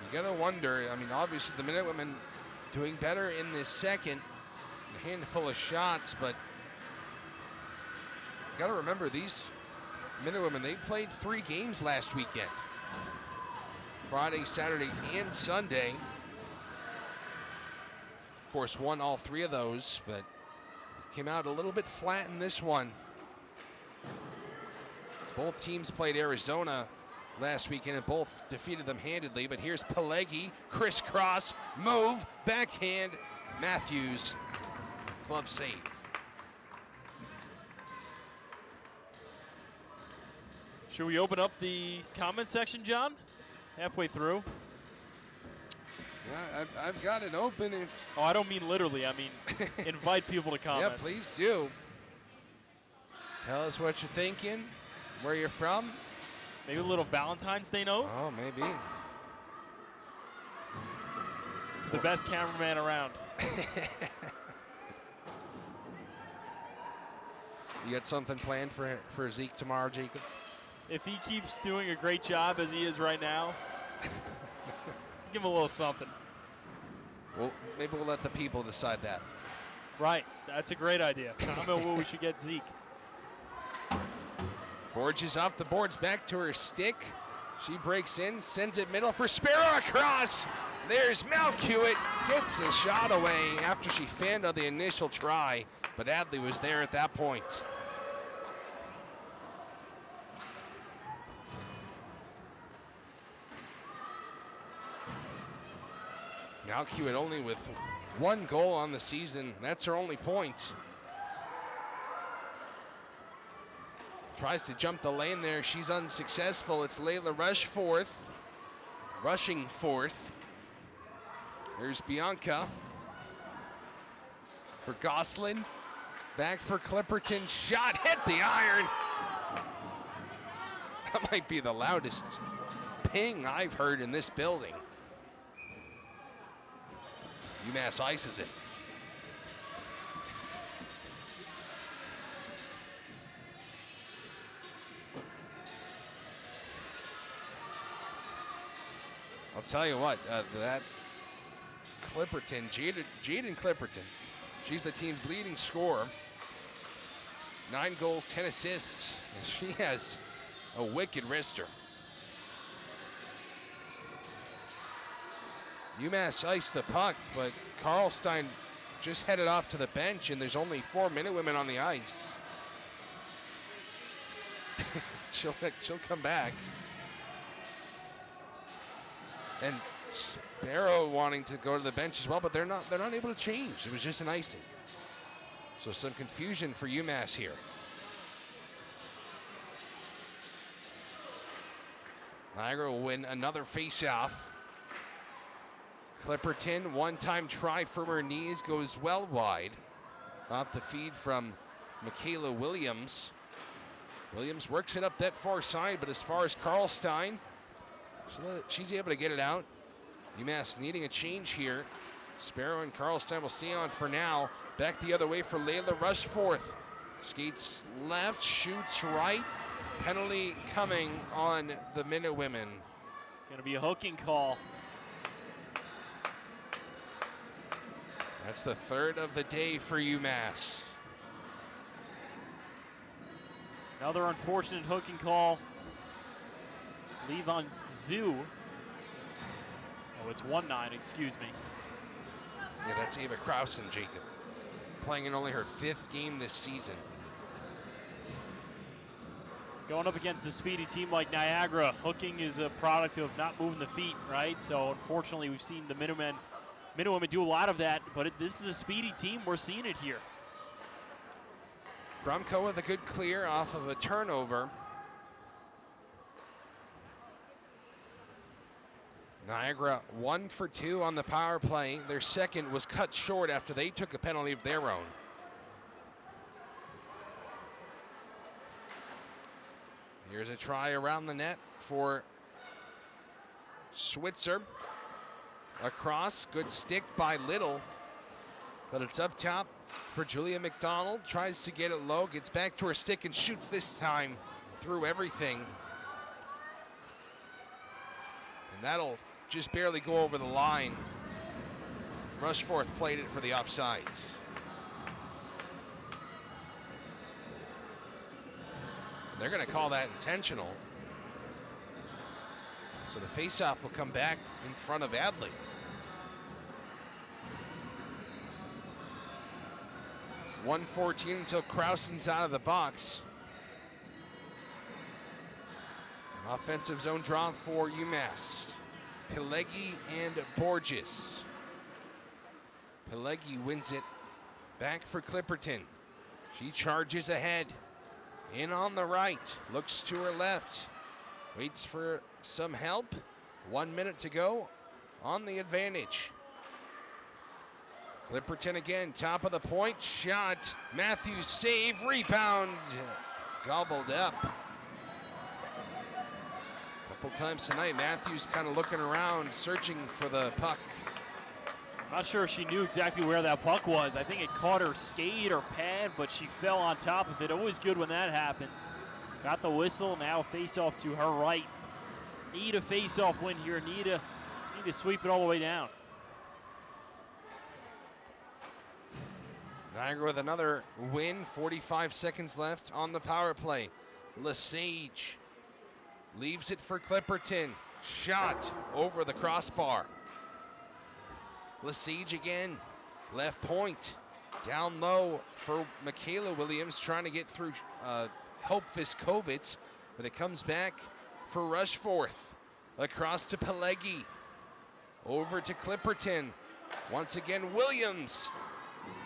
You gotta wonder, I mean, obviously the Minutewomen doing better in this second. A handful of shots, but you gotta remember these Minutewomen, they played 3 games last weekend. Friday, Saturday, and Sunday. Of course, won all 3 of those, but came out a little bit flat in this one. Both teams played Arizona last weekend and both defeated them handedly, but here's Pelegi, crisscross, move, backhand, Matthews, glove save. Should we open up the comment section, John? Halfway through. Yeah, I've got it open if... Oh, I don't mean literally. I mean invite people to comment. Yeah, please do. Tell us what you're thinking, where you're from. Maybe a little Valentine's Day note? Oh, maybe. To the best cameraman around. You got something planned for Zeke tomorrow, Jacob? If he keeps doing a great job as he is right now, give him a little something. Well, maybe we'll let the people decide that. Right. That's a great idea. Comment where we should get Zeke. Borges off the boards, back to her stick. She breaks in, sends it middle for Sparrow across. There's Malkiewicz, gets a shot away after she fanned on the initial try, but Adley was there at that point. Malkiewicz only with 1 goal on the season. That's her only point. Tries to jump the lane there. She's unsuccessful. It's Layla rushing fourth. There's Bianca for Gosselin. Back for Clipperton. Shot hit the iron. That might be the loudest ping I've heard in this building. UMass ices it. I'll tell you what, that Clipperton, Jaden Clipperton, she's the team's leading scorer. 9 goals, 10 assists, and she has a wicked wrister. UMass iced the puck, but Karlstein just headed off to the bench, and there's only 4 Minutewomen on the ice. she'll come back. And Sparrow wanting to go to the bench as well, but they're not able to change. It was just an icing. So some confusion for UMass here. Niagara will win another face-off. Clipperton, one-time try from her knees, goes well wide. Off the feed from Michaela Williams. Williams works it up that far side, but as far as Karlstein, she's able to get it out. UMass needing a change here. Sparrow and Karlstein will stay on for now. Back the other way for Layla Rushforth. Skates left, shoots right. Penalty coming on the Minutewomen. It's going to be a hooking call. That's the 3rd of the day for UMass. Another unfortunate hooking call. Levon Zoo. Oh, it's 1-9, excuse me. Yeah, that's Ava Krausen, Jacob. Playing in only her 5th game this season. Going up against a speedy team like Niagara, hooking is a product of not moving the feet, right? So unfortunately, we've seen the Minutewomen do a lot of that, but this is a speedy team. We're seeing it here. Grumko with a good clear off of a turnover. Niagara 1 for 2 on the power play. Their second was cut short after they took a penalty of their own. Here's a try around the net for Switzer. Across, good stick by Little, but it's up top for Julia McDonald. Tries to get it low, gets back to her stick and shoots this time through everything. And that'll just barely go over the line. Rushforth played it for the offsides. They're going to call that intentional. So the faceoff will come back in front of Adley. .114 until Krausen's out of the box. Offensive zone draw for UMass. Pileggi and Borges. Pileggi wins it back for Clipperton. She charges ahead. In on the right, looks to her left. Waits for some help. 1 minute to go on the advantage. Clipperton again, top of the point, shot. Matthews save, rebound, gobbled up. Couple times tonight, Matthews kind of looking around, searching for the puck. I'm not sure if she knew exactly where that puck was. I think it caught her skate or pad, but she fell on top of it. Always good when that happens. Got the whistle, now face-off to her right. Need a face-off win here. Need to sweep it all the way down. Niagara with another win, 45 seconds left on the power play. Lesage leaves it for Clipperton. Shot over the crossbar. Lesage again, left point. Down low for Michaela Williams, trying to get through Hope Viskovitz, but it comes back for Rushforth. Across to Pelegi. Over to Clipperton. Once again, Williams.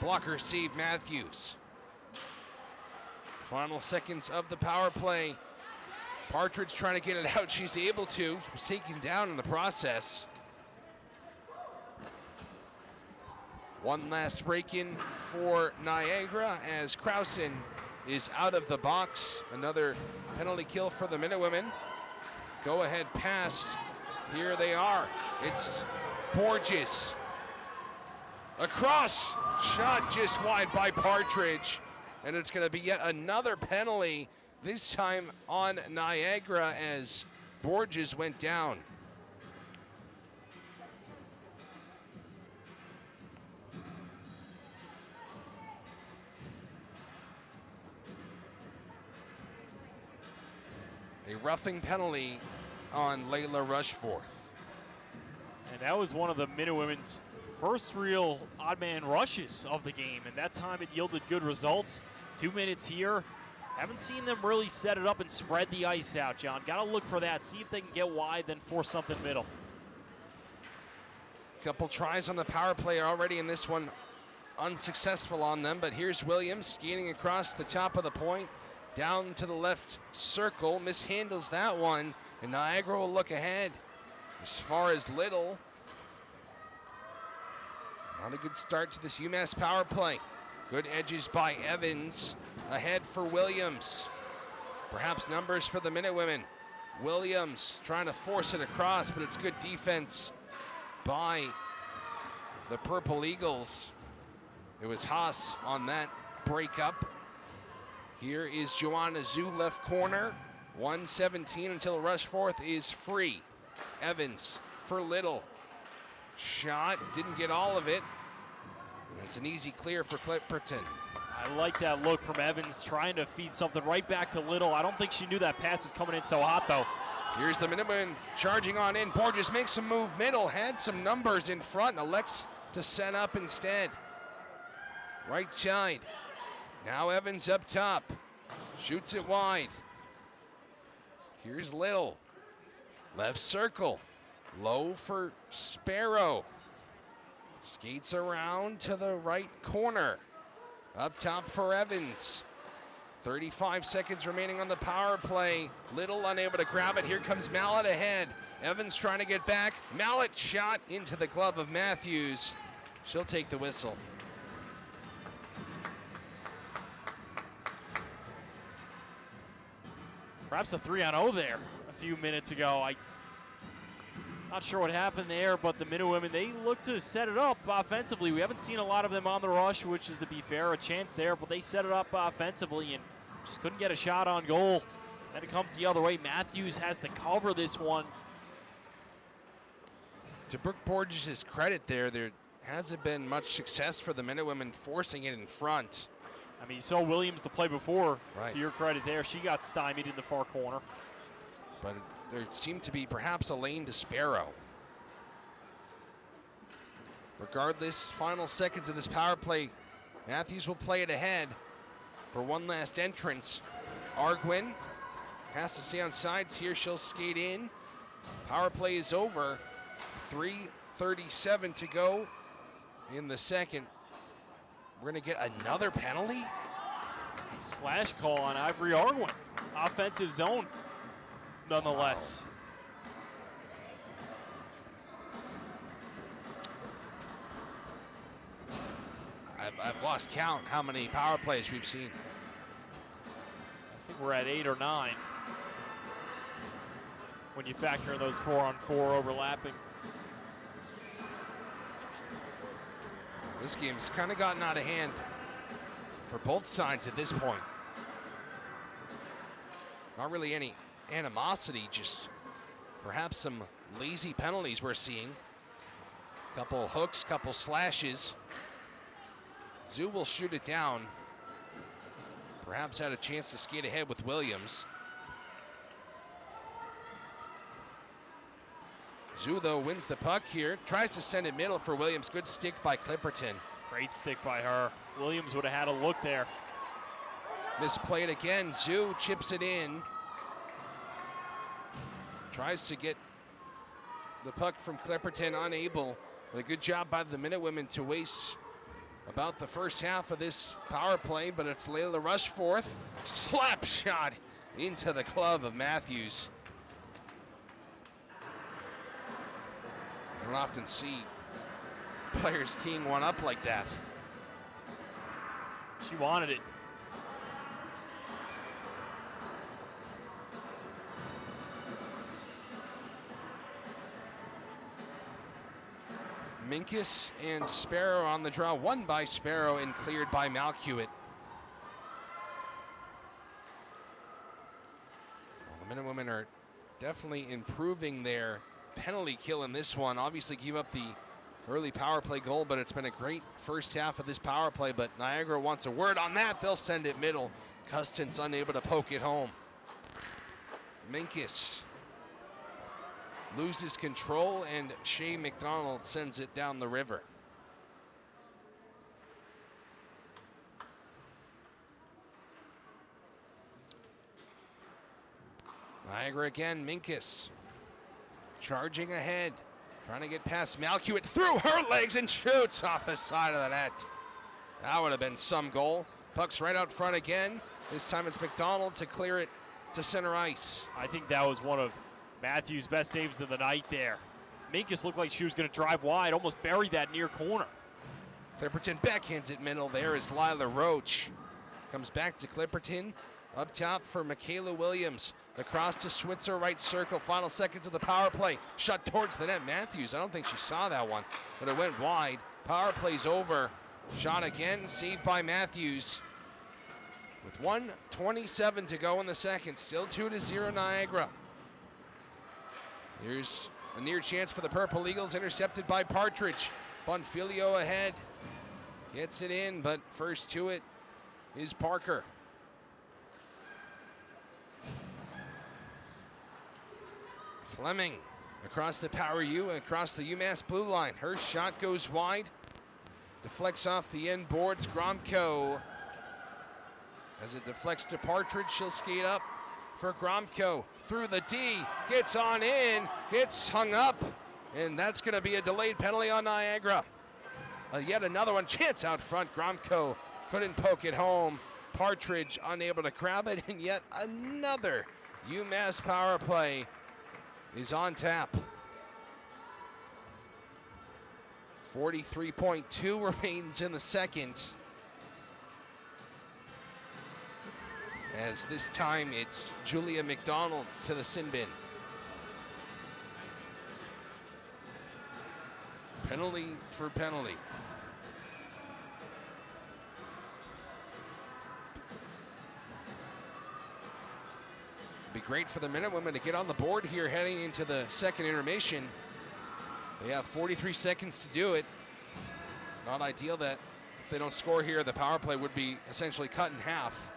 Blocker save Matthews. Final seconds of the power play. Partridge trying to get it out. She's able to. Was taken down in the process. One last break-in for Niagara as Krausen is out of the box. Another penalty kill for the Minutewomen. Go ahead pass. Here they are. It's Borges. Across. Shot just wide by Partridge. And it's going to be yet another penalty, this time on Niagara as Borges went down. A roughing penalty on Layla Rushforth. And that was one of the Minutewomen's first real odd man rushes of the game, and that time it yielded good results. 2 minutes here. Haven't seen them really set it up and spread the ice out, John. Got to look for that, see if they can get wide, then force something middle. Couple tries on the power play already in this one, unsuccessful on them, but here's Williams skating across the top of the point, down to the left circle, mishandles that one, and Niagara will look ahead. As far as Little, not a good start to this UMass power play. Good edges by Evans, ahead for Williams. Perhaps numbers for the Minutewomen. Williams trying to force it across, but it's good defense by the Purple Eagles. It was Haas on that breakup. Here is Joanna Zhu, left corner. 1:17 until Rushforth is free. Evans for Little. Shot, didn't get all of it. It's an easy clear for Clipperton. I like that look from Evans, trying to feed something right back to Little. I don't think she knew that pass was coming in so hot, though. Here's the Minutemen charging on in. Borges makes a move middle, had some numbers in front, elects to set up instead. Right side. Now Evans up top. Shoots it wide. Here's Little. Left circle. Low for Sparrow. Skates around to the right corner. Up top for Evans. 35 seconds remaining on the power play. Little unable to grab it. Here comes Mallet ahead. Evans trying to get back. Mallet shot into the glove of Matthews. She'll take the whistle. Perhaps a 3-on-0 there a few minutes ago. Not sure what happened there, but the Minutewomen, they look to set it up offensively. We haven't seen a lot of them on the rush, which is, to be fair, a chance there, but they set it up offensively and just couldn't get a shot on goal. Then it comes the other way. Matthews has to cover this one. To Brooke Borges' credit there hasn't been much success for the Minutewomen forcing it in front. I mean, you saw Williams the play before. Right. To your credit there. She got stymied in the far corner. But there seemed to be perhaps a lane to Sparrow. Regardless, final seconds of this power play, Matthews will play it ahead for one last entrance. Arguin has to stay on sides here. She'll skate in. Power play is over. 3:37 to go in the second. We're going to get another penalty. It's a slash call on Ivory Arguin. Offensive zone, nonetheless. I've lost count how many power plays we've seen. I think we're at 8 or 9 when you factor in those 4-on-4 overlapping. This game's kind of gotten out of hand for both sides at this point. Not really any animosity, just perhaps some lazy penalties we're seeing. Couple hooks, couple slashes. Zoo will shoot it down. Perhaps had a chance to skate ahead with Williams. Zoo, though, wins the puck here. Tries to send it middle for Williams. Good stick by Clipperton. Great stick by her. Williams would have had a look there. Misplayed again. Zoo chips it in. Tries to get the puck from Clipperton, unable. But a good job by the Minutewomen to waste about the first half of this power play, but it's Layla Rushforth. Slap shot into the glove of Matthews. I don't often see players teeing one up like that. She wanted it. Minkus and Sparrow on the draw. Won by Sparrow and cleared by Malcuit. Well, the Minutewomen are definitely improving their penalty kill in this one. Obviously give up the early power play goal, but it's been a great first half of this power play. But Niagara wants a word on that. They'll send it middle. Custon's unable to poke it home. Minkus loses control, and Shea McDonald sends it down the river. Niagara again, Minkus charging ahead, trying to get past Malcuit through her legs and shoots off the side of the net. That would have been some goal. Puck's right out front again. This time it's McDonald to clear it to center ice. I think that was one of Matthews' best saves of the night there. Minkus looked like she was going to drive wide, almost buried that near corner. Clipperton backhands it middle. There is Lila Roach. Comes back to Clipperton. Up top for Michaela Williams. Across to Switzer, right circle. Final seconds of the power play. Shot towards the net. Matthews, I don't think she saw that one, but it went wide. Power play's over. Shot again, saved by Matthews. With 1:27 to go in the second. Still 2-0 Niagara. Here's a near chance for the Purple Eagles, intercepted by Partridge. Bonfilio ahead. Gets it in, but first to it is Parker. Fleming across the Power U, across the UMass blue line. Her shot goes wide. Deflects off the end boards. Gromko. As it deflects to Partridge, she'll skate up for Gromko. Through the D, gets on in, gets hung up, and that's going to be a delayed penalty on Niagara. Yet another one, chance out front. Gromko couldn't poke it home. Partridge unable to grab it, and yet another UMass power play is on tap. 43.2 remains in the second. As this time it's Julia McDonald to the sin bin. Penalty for penalty. Be great for the Minutewomen to get on the board here heading into the second intermission. They have 43 seconds to do it. Not ideal that if they don't score here, the power play would be essentially cut in half.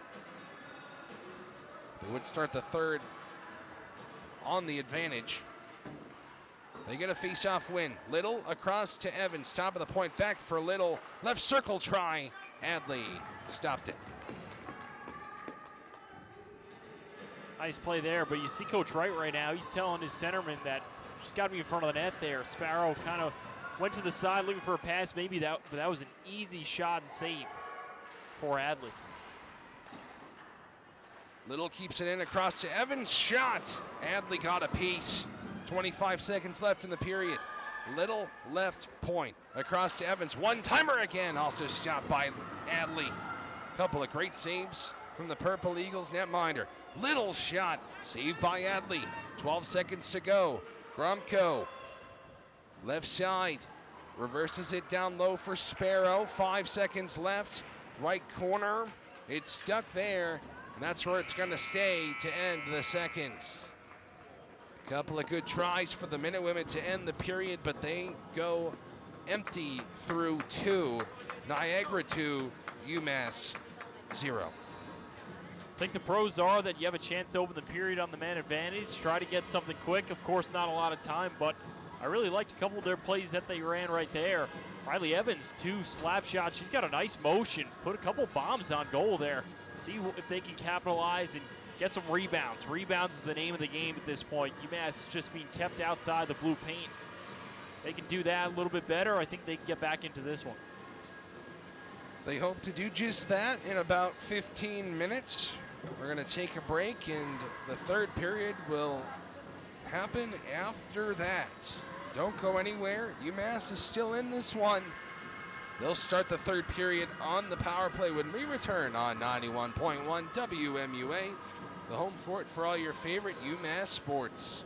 They would start the third on the advantage. They get a face-off win. Little across to Evans, top of the point, back for Little. Left circle try. Adley stopped it. Nice play there, but you see Coach Wright right now. He's telling his centerman that she's got to be in front of the net there. Sparrow kind of went to the side looking for a pass. Maybe that was an easy shot and save for Adley. Little keeps it in across to Evans. Shot. Adley got a piece. 25 seconds left in the period. Little left point. Across to Evans. One-timer again. Also stopped by Adley. Couple of great saves from the Purple Eagles netminder. Little shot. Saved by Adley. 12 seconds to go. Gromko. Left side. Reverses it down low for Sparrow. 5 seconds left. Right corner. It's stuck there. And that's where it's going to stay to end the second. A couple of good tries for the Minutewomen to end the period, but they go empty through 2. Niagara 2, UMass 0. I think the pros are that you have a chance to open the period on the man advantage, try to get something quick. Of course, not a lot of time, but I really liked a couple of their plays that they ran right there. Riley Evans, 2 slap shots. She's got a nice motion. Put a couple bombs on goal there. See if they can capitalize and get some rebounds. Rebounds is the name of the game at this point. UMass is just being kept outside the blue paint. They can do that a little bit better. I think they can get back into this one. They hope to do just that in about 15 minutes. We're going to take a break, and the third period will happen after that. Don't go anywhere. UMass is still in this one. They'll start the third period on the power play when we return on 91.1 WMUA, the home fort for all your favorite UMass sports.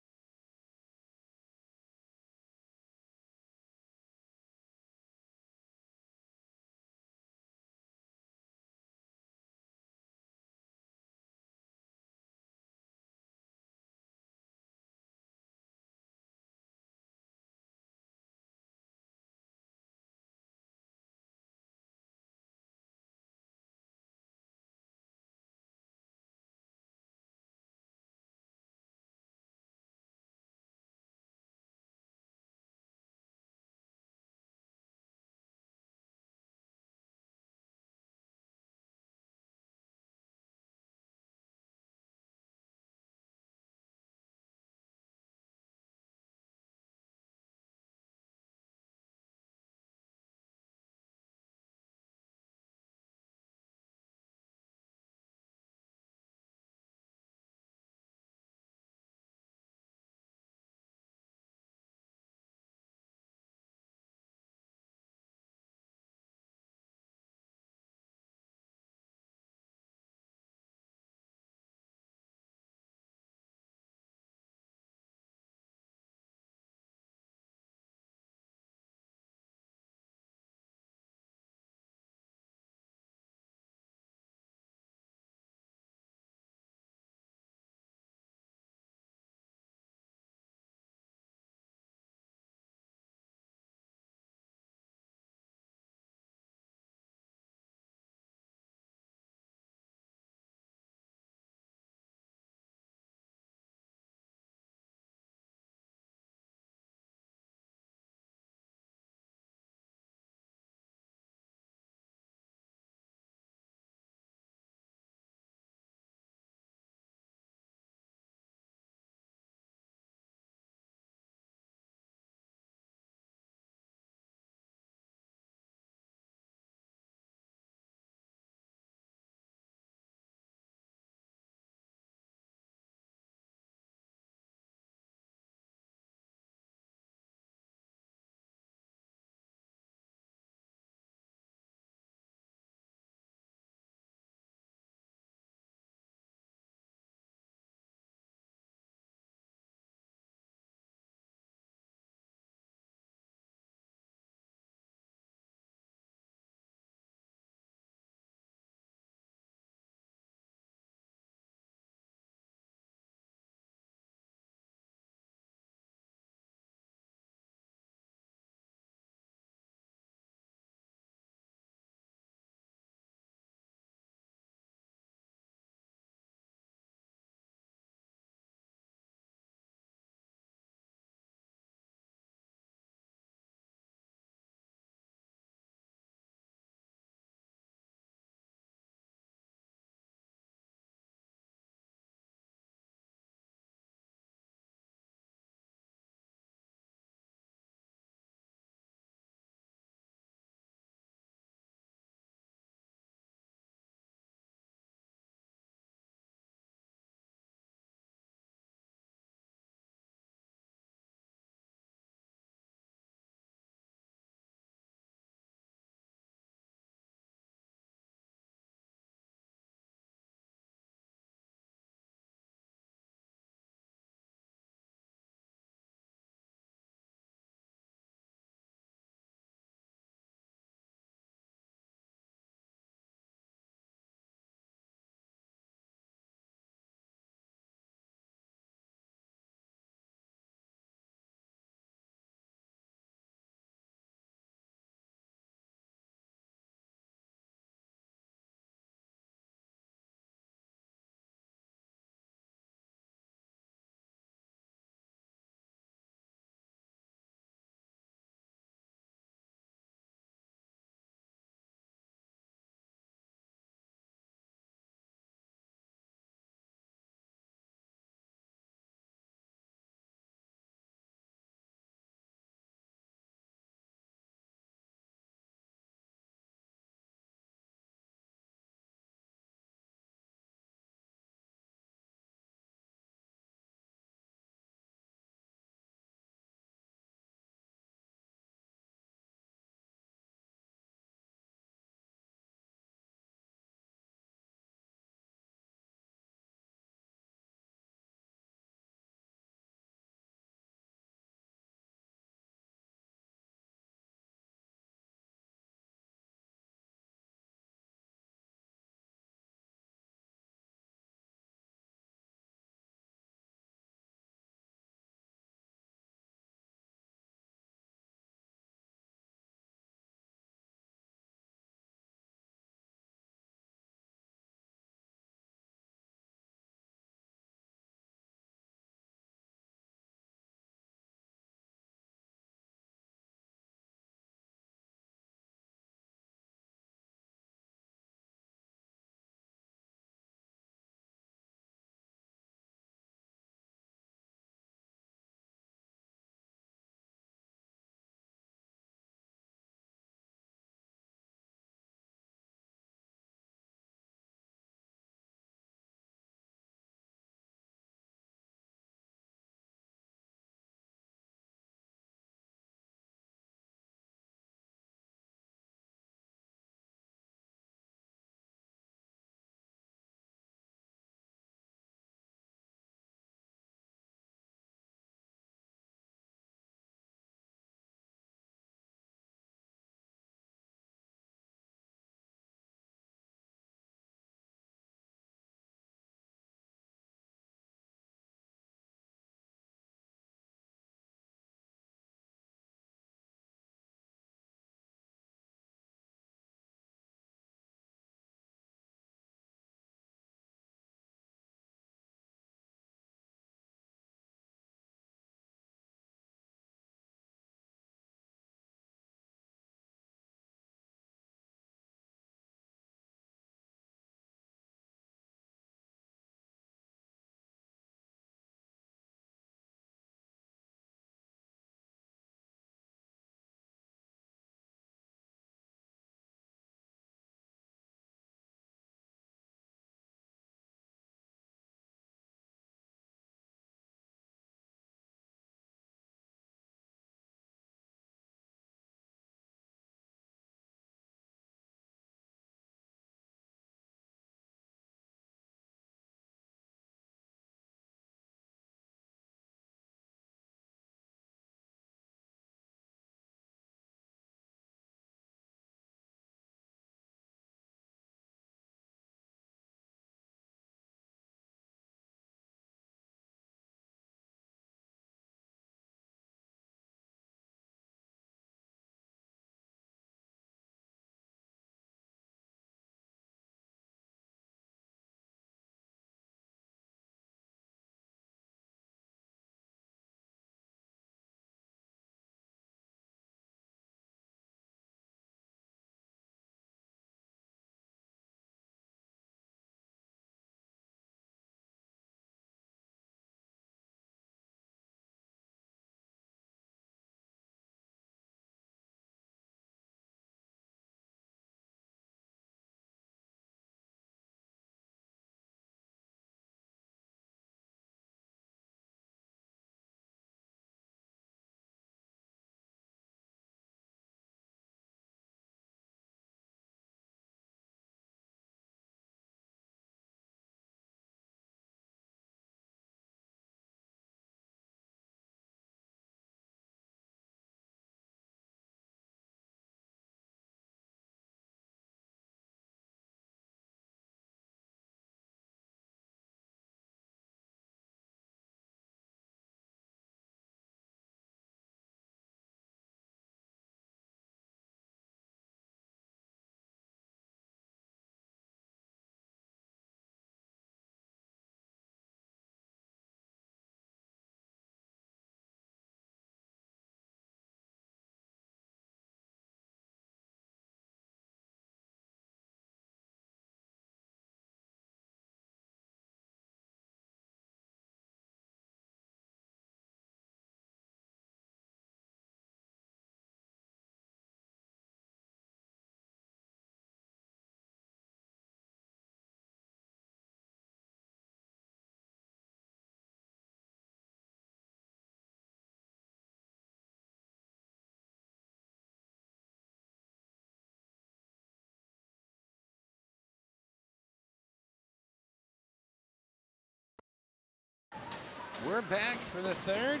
We're back for the third.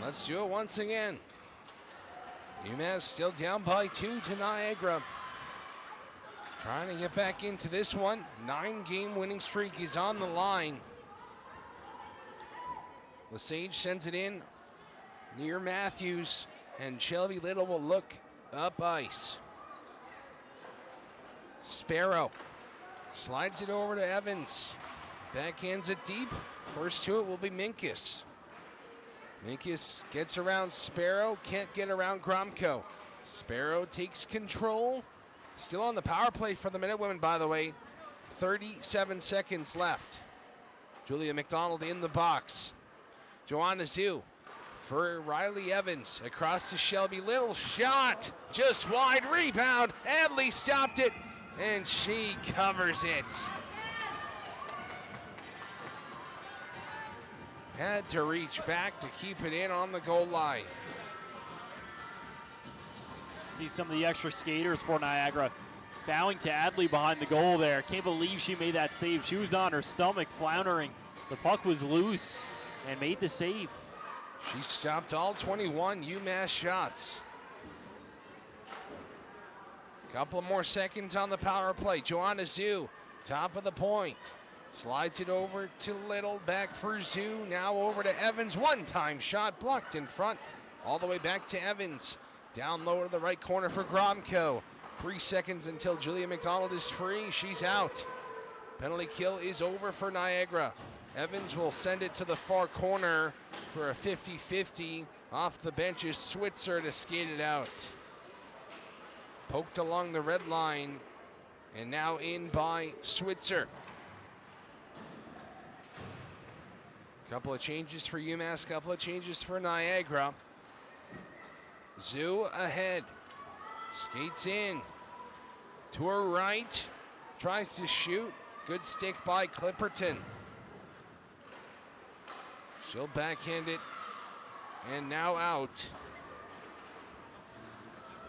Let's do it once again. UMass still down by 2 to Niagara. Trying to get back into this one. 9-game winning streak is on the line. Lesage sends it in near Matthews, and Shelby Little will look up ice. Sparrow slides it over to Evans. Backhands it deep. First to it will be Minkus. Minkus gets around Sparrow, can't get around Gromko. Sparrow takes control. Still on the power play for the Minutewomen, by the way. 37 seconds left. Julia McDonald in the box. Joanna Zhu for Riley Evans. Across to Shelby Little. Shot! Just wide. Rebound. Adley stopped it, and she covers it. Had to reach back to keep it in on the goal line. See some of the extra skaters for Niagara bowing to Adley behind the goal there. Can't believe she made that save. She was on her stomach, floundering. The puck was loose and made the save. She stopped all 21 UMass shots. Couple more seconds on the power play. Joanna Zhu, top of the point. Slides it over to Little, back for Zhu. Now over to Evans. One-time shot blocked in front. All the way back to Evans. Down low to the right corner for Gromko. 3 seconds until Julia McDonald is free. She's out. Penalty kill is over for Niagara. Evans will send it to the far corner for a 50-50. Off the bench is Switzer to skate it out. Poked along the red line, and now in by Switzer. Couple of changes for UMass, couple of changes for Niagara. Zhu ahead, skates in to her right, tries to shoot. Good stick by Clipperton. She'll backhand it, and now out.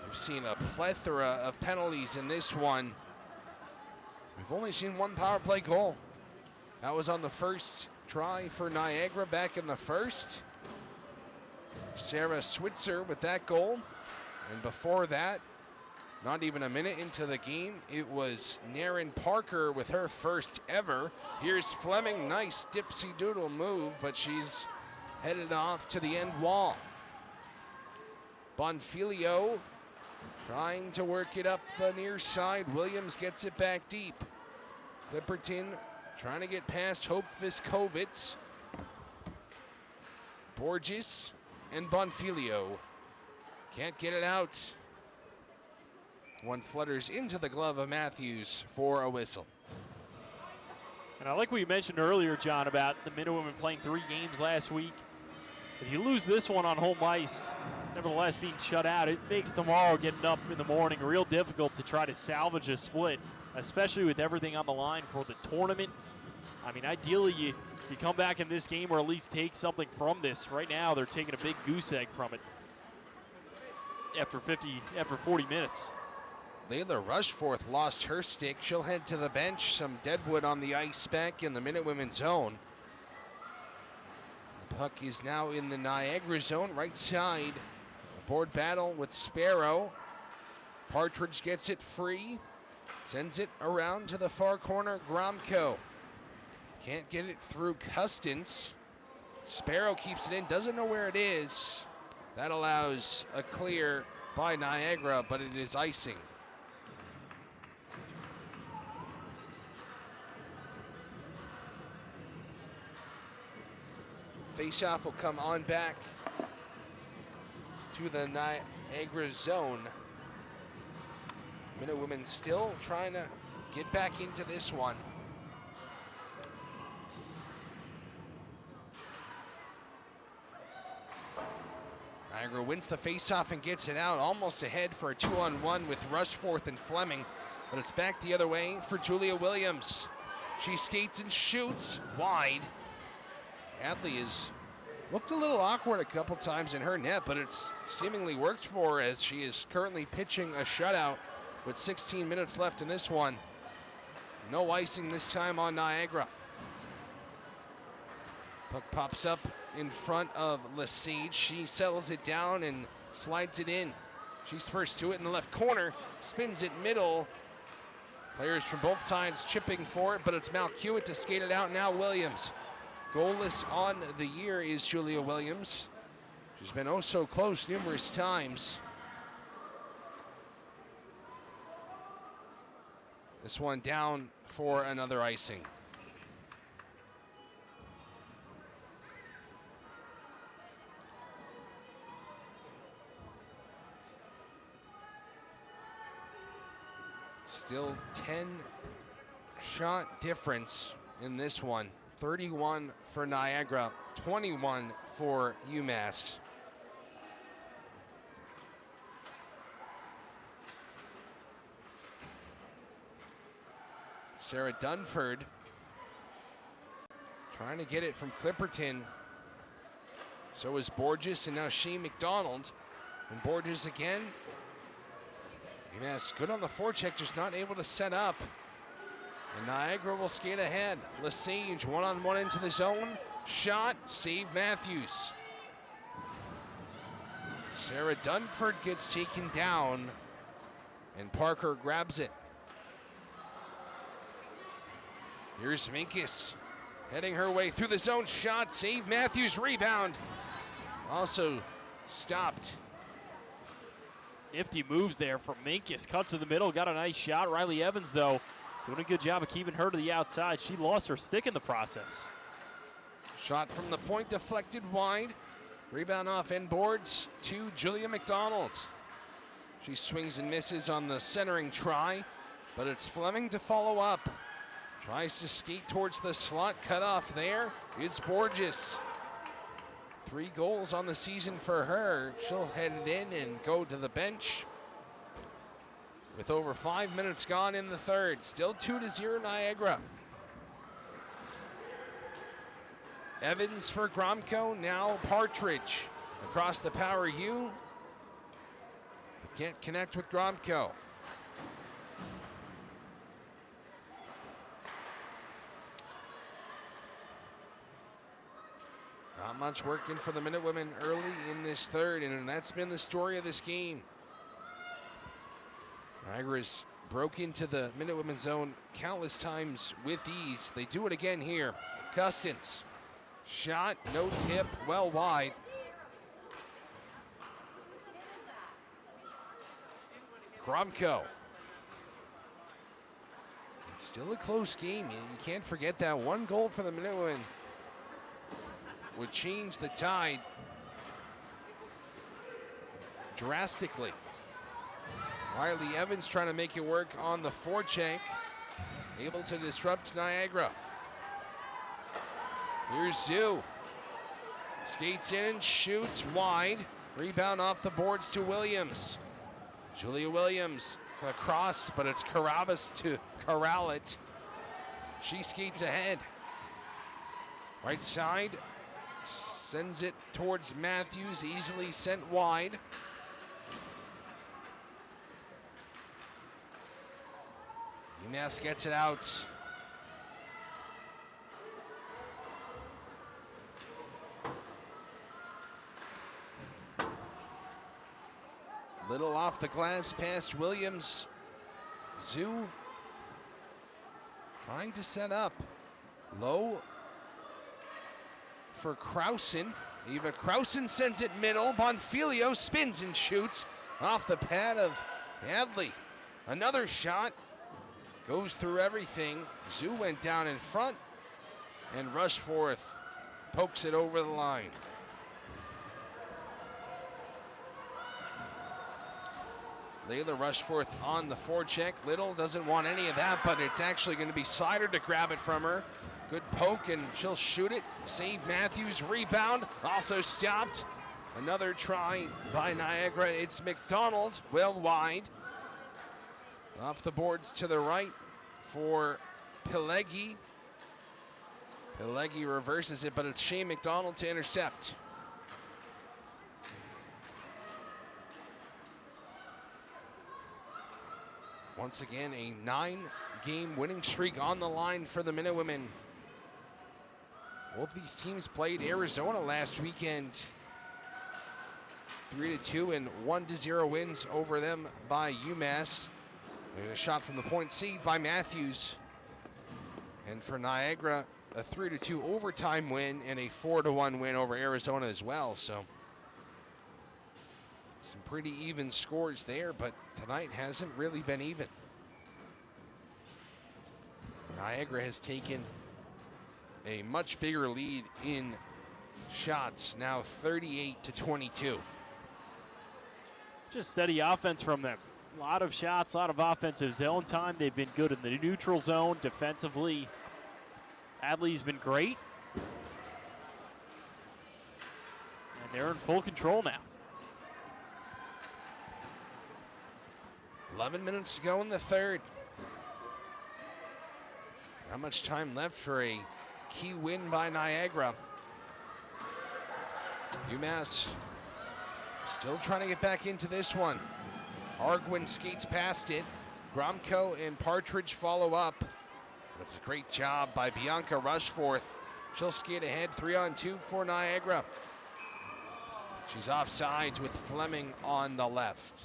We've seen a plethora of penalties in this one. We've only seen one power play goal. That was on the first try for Niagara back in the first. Sarah Switzer with that goal. And before that, not even a minute into the game, it was Naren Parker with her first ever. Here's Fleming, nice dipsy doodle move, but she's headed off to the end wall. Bonfilio trying to work it up the near side. Williams gets it back deep. Clipperton trying to get past Hope Viskovitz. Borges and Bonfilio can't get it out. One flutters into the glove of Matthews for a whistle. And I like what you mentioned earlier, John, about the Minutewomen playing 3 games last week. If you lose this one on home ice, nevertheless being shut out, it makes tomorrow getting up in the morning real difficult to try to salvage a split, especially with everything on the line for the tournament. I mean, ideally you come back in this game or at least take something from this. Right now they're taking a big goose egg from it after 40 minutes. Layla Rushforth lost her stick. She'll head to the bench. Some deadwood on the ice back in the Minutewomen zone. The puck is now in the Niagara zone, right side. A board battle with Sparrow. Partridge gets it free. Sends it around to the far corner. Gromko can't get it through Custance. Sparrow keeps it in, doesn't know where it is. That allows a clear by Niagara, but it is icing. Faceoff will come on back to the Niagara zone. Minutewomen still trying to get back into this one. Niagara wins the faceoff and gets it out, almost ahead for a 2-on-1 with Rushforth and Fleming, but it's back the other way for Julia Williams. She skates and shoots wide. Adley has looked a little awkward a couple times in her net, but it's seemingly worked for her as she is currently pitching a shutout with 16 minutes left in this one. No icing this time on Niagara. Puck pops up in front of Lesage. She settles it down and slides it in. She's first to it in the left corner, spins it middle. Players from both sides chipping for it, but it's Malkiewicz to skate it out. Now Williams. Goalless on the year is Julia Williams. She's been oh so close numerous times. This one down for another icing. Still 10-shot difference in this one. 31 for Niagara, 21 for UMass. Sarah Dunford trying to get it from Clipperton. So is Borges, and now Shea McDonald. And Borges again. UMass good on the forecheck, just not able to set up. And Niagara will skate ahead. Lesage one-on-one into the zone. Shot, save Matthews. Sarah Dunford gets taken down, and Parker grabs it. Here's Minkus heading her way through the zone. Shot, save Matthews, rebound. Also stopped. Nifty moves there from Minkus. Cut to the middle, got a nice shot. Riley Evans, though, doing a good job of keeping her to the outside. She lost her stick in the process. Shot from the point deflected wide. Rebound off end boards to Julia McDonald. She swings and misses on the centering try, but it's Fleming to follow up. Tries to skate towards the slot, cut off there. It's Borges. 3 goals on the season for her. She'll head it in and go to the bench. With over 5 minutes gone in the third. Still 2-0 Niagara. Evans for Gromko, now Partridge. Across the power U. But can't connect with Gromko. Not much working for the Minutewomen early in this third, and that's been the story of this game. Niagara's broke into the Minutewomen zone countless times with ease. They do it again here. Custins. Shot, no tip, well wide. Gromko. It's still a close game. You can't forget that. 1 goal for the Minutewomen would change the tide drastically. Riley Evans trying to make it work on the forecheck, able to disrupt Niagara. Here's Zoo. Skates in and shoots wide. Rebound off the boards to Williams. Julia Williams across, but it's Carabas to corral it. She skates ahead. Right side. Sends it towards Matthews, easily sent wide. UMass gets it out. Little off the glass past Williams. Zoo trying to set up. Low for Krausen. Eva Krausen sends it middle. Bonfilio spins and shoots off the pad of Hadley. Another shot goes through everything. Zoo went down in front, and Rushforth pokes it over the line. Layla Rushforth on the forecheck. Little doesn't want any of that, but it's actually going to be Sider to grab it from her. Good poke, and she'll shoot it. Save Matthews, rebound, also stopped. Another try by Niagara. It's McDonald, well wide. Off the boards to the right for Pileggi. Pileggi reverses it, but it's Shea McDonald to intercept. Once again, a 9-game winning streak on the line for the Minutewomen. Both these teams played Arizona last weekend. 3-2 and 1-0 wins over them by UMass. There's a shot from the point saved by Matthews. And for Niagara, a 3-2 overtime win and a 4-1 win over Arizona as well. So some pretty even scores there, but tonight hasn't really been even. Niagara has taken a much bigger lead in shots, now 38-22. Just steady offense from them. A lot of shots, a lot of offensive zone time. They've been good in the neutral zone defensively. Adley's been great. And they're in full control now. 11 minutes to go in the third. Not much time left for a key win by Niagara. UMass still trying to get back into this one. Arguin skates past it. Gromko and Partridge follow up. That's a great job by Bianca Rushforth. She'll skate ahead 3-on-2 for Niagara. She's off sides with Fleming on the left.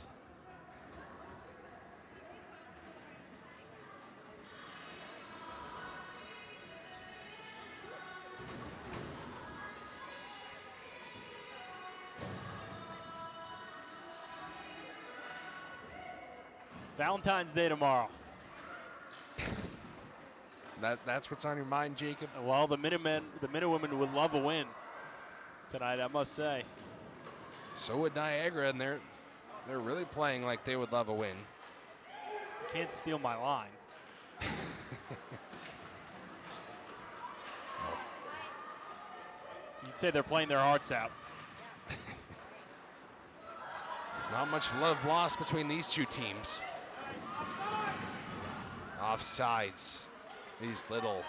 Valentine's Day tomorrow. That's what's on your mind, Jacob? Well, the Minutewomen would love a win tonight, I must say. So would Niagara, and they're really playing like they would love a win. Can't steal my line. You'd say they're playing their hearts out. Not much love lost between these two teams. Offsides. These little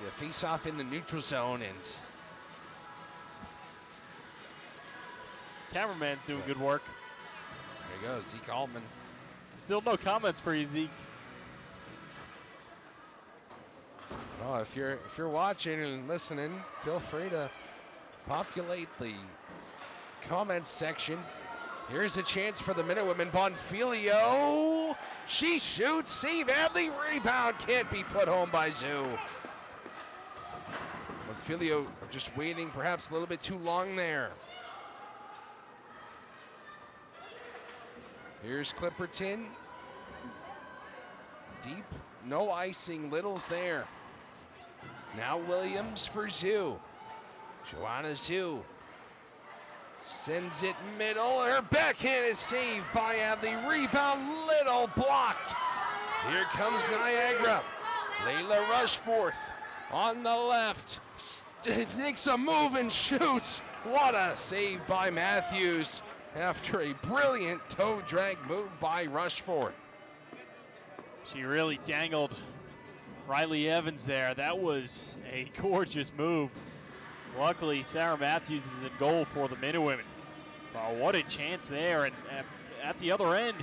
the face-off in the neutral zone, and Cameraman's doing good work. there you go, Zeke Altman. Still no comments for you, Zeke. Well, if you're watching and listening, feel free to populate the comments section. Here's a chance for the Minutewomen. Bonfilio, she shoots, save Adley, rebound, can't be put home by Zoo. Bonfilio just waiting perhaps a little bit too long there. Here's Clipperton. Deep, no icing, Little's there. Now Williams for Zoo. Joanna Zoo sends it middle. Her backhand is saved by Adley. Rebound, Little blocked. Here comes Niagara. Layla Rushforth on the left. Takes a move and shoots. What a save by Matthews after a brilliant toe drag move by Rushforth. She really dangled Riley Evans there. That was a gorgeous move. Luckily, Sarah Matthews is in goal for the Minutewomen. Oh, what a chance there. And at the other end,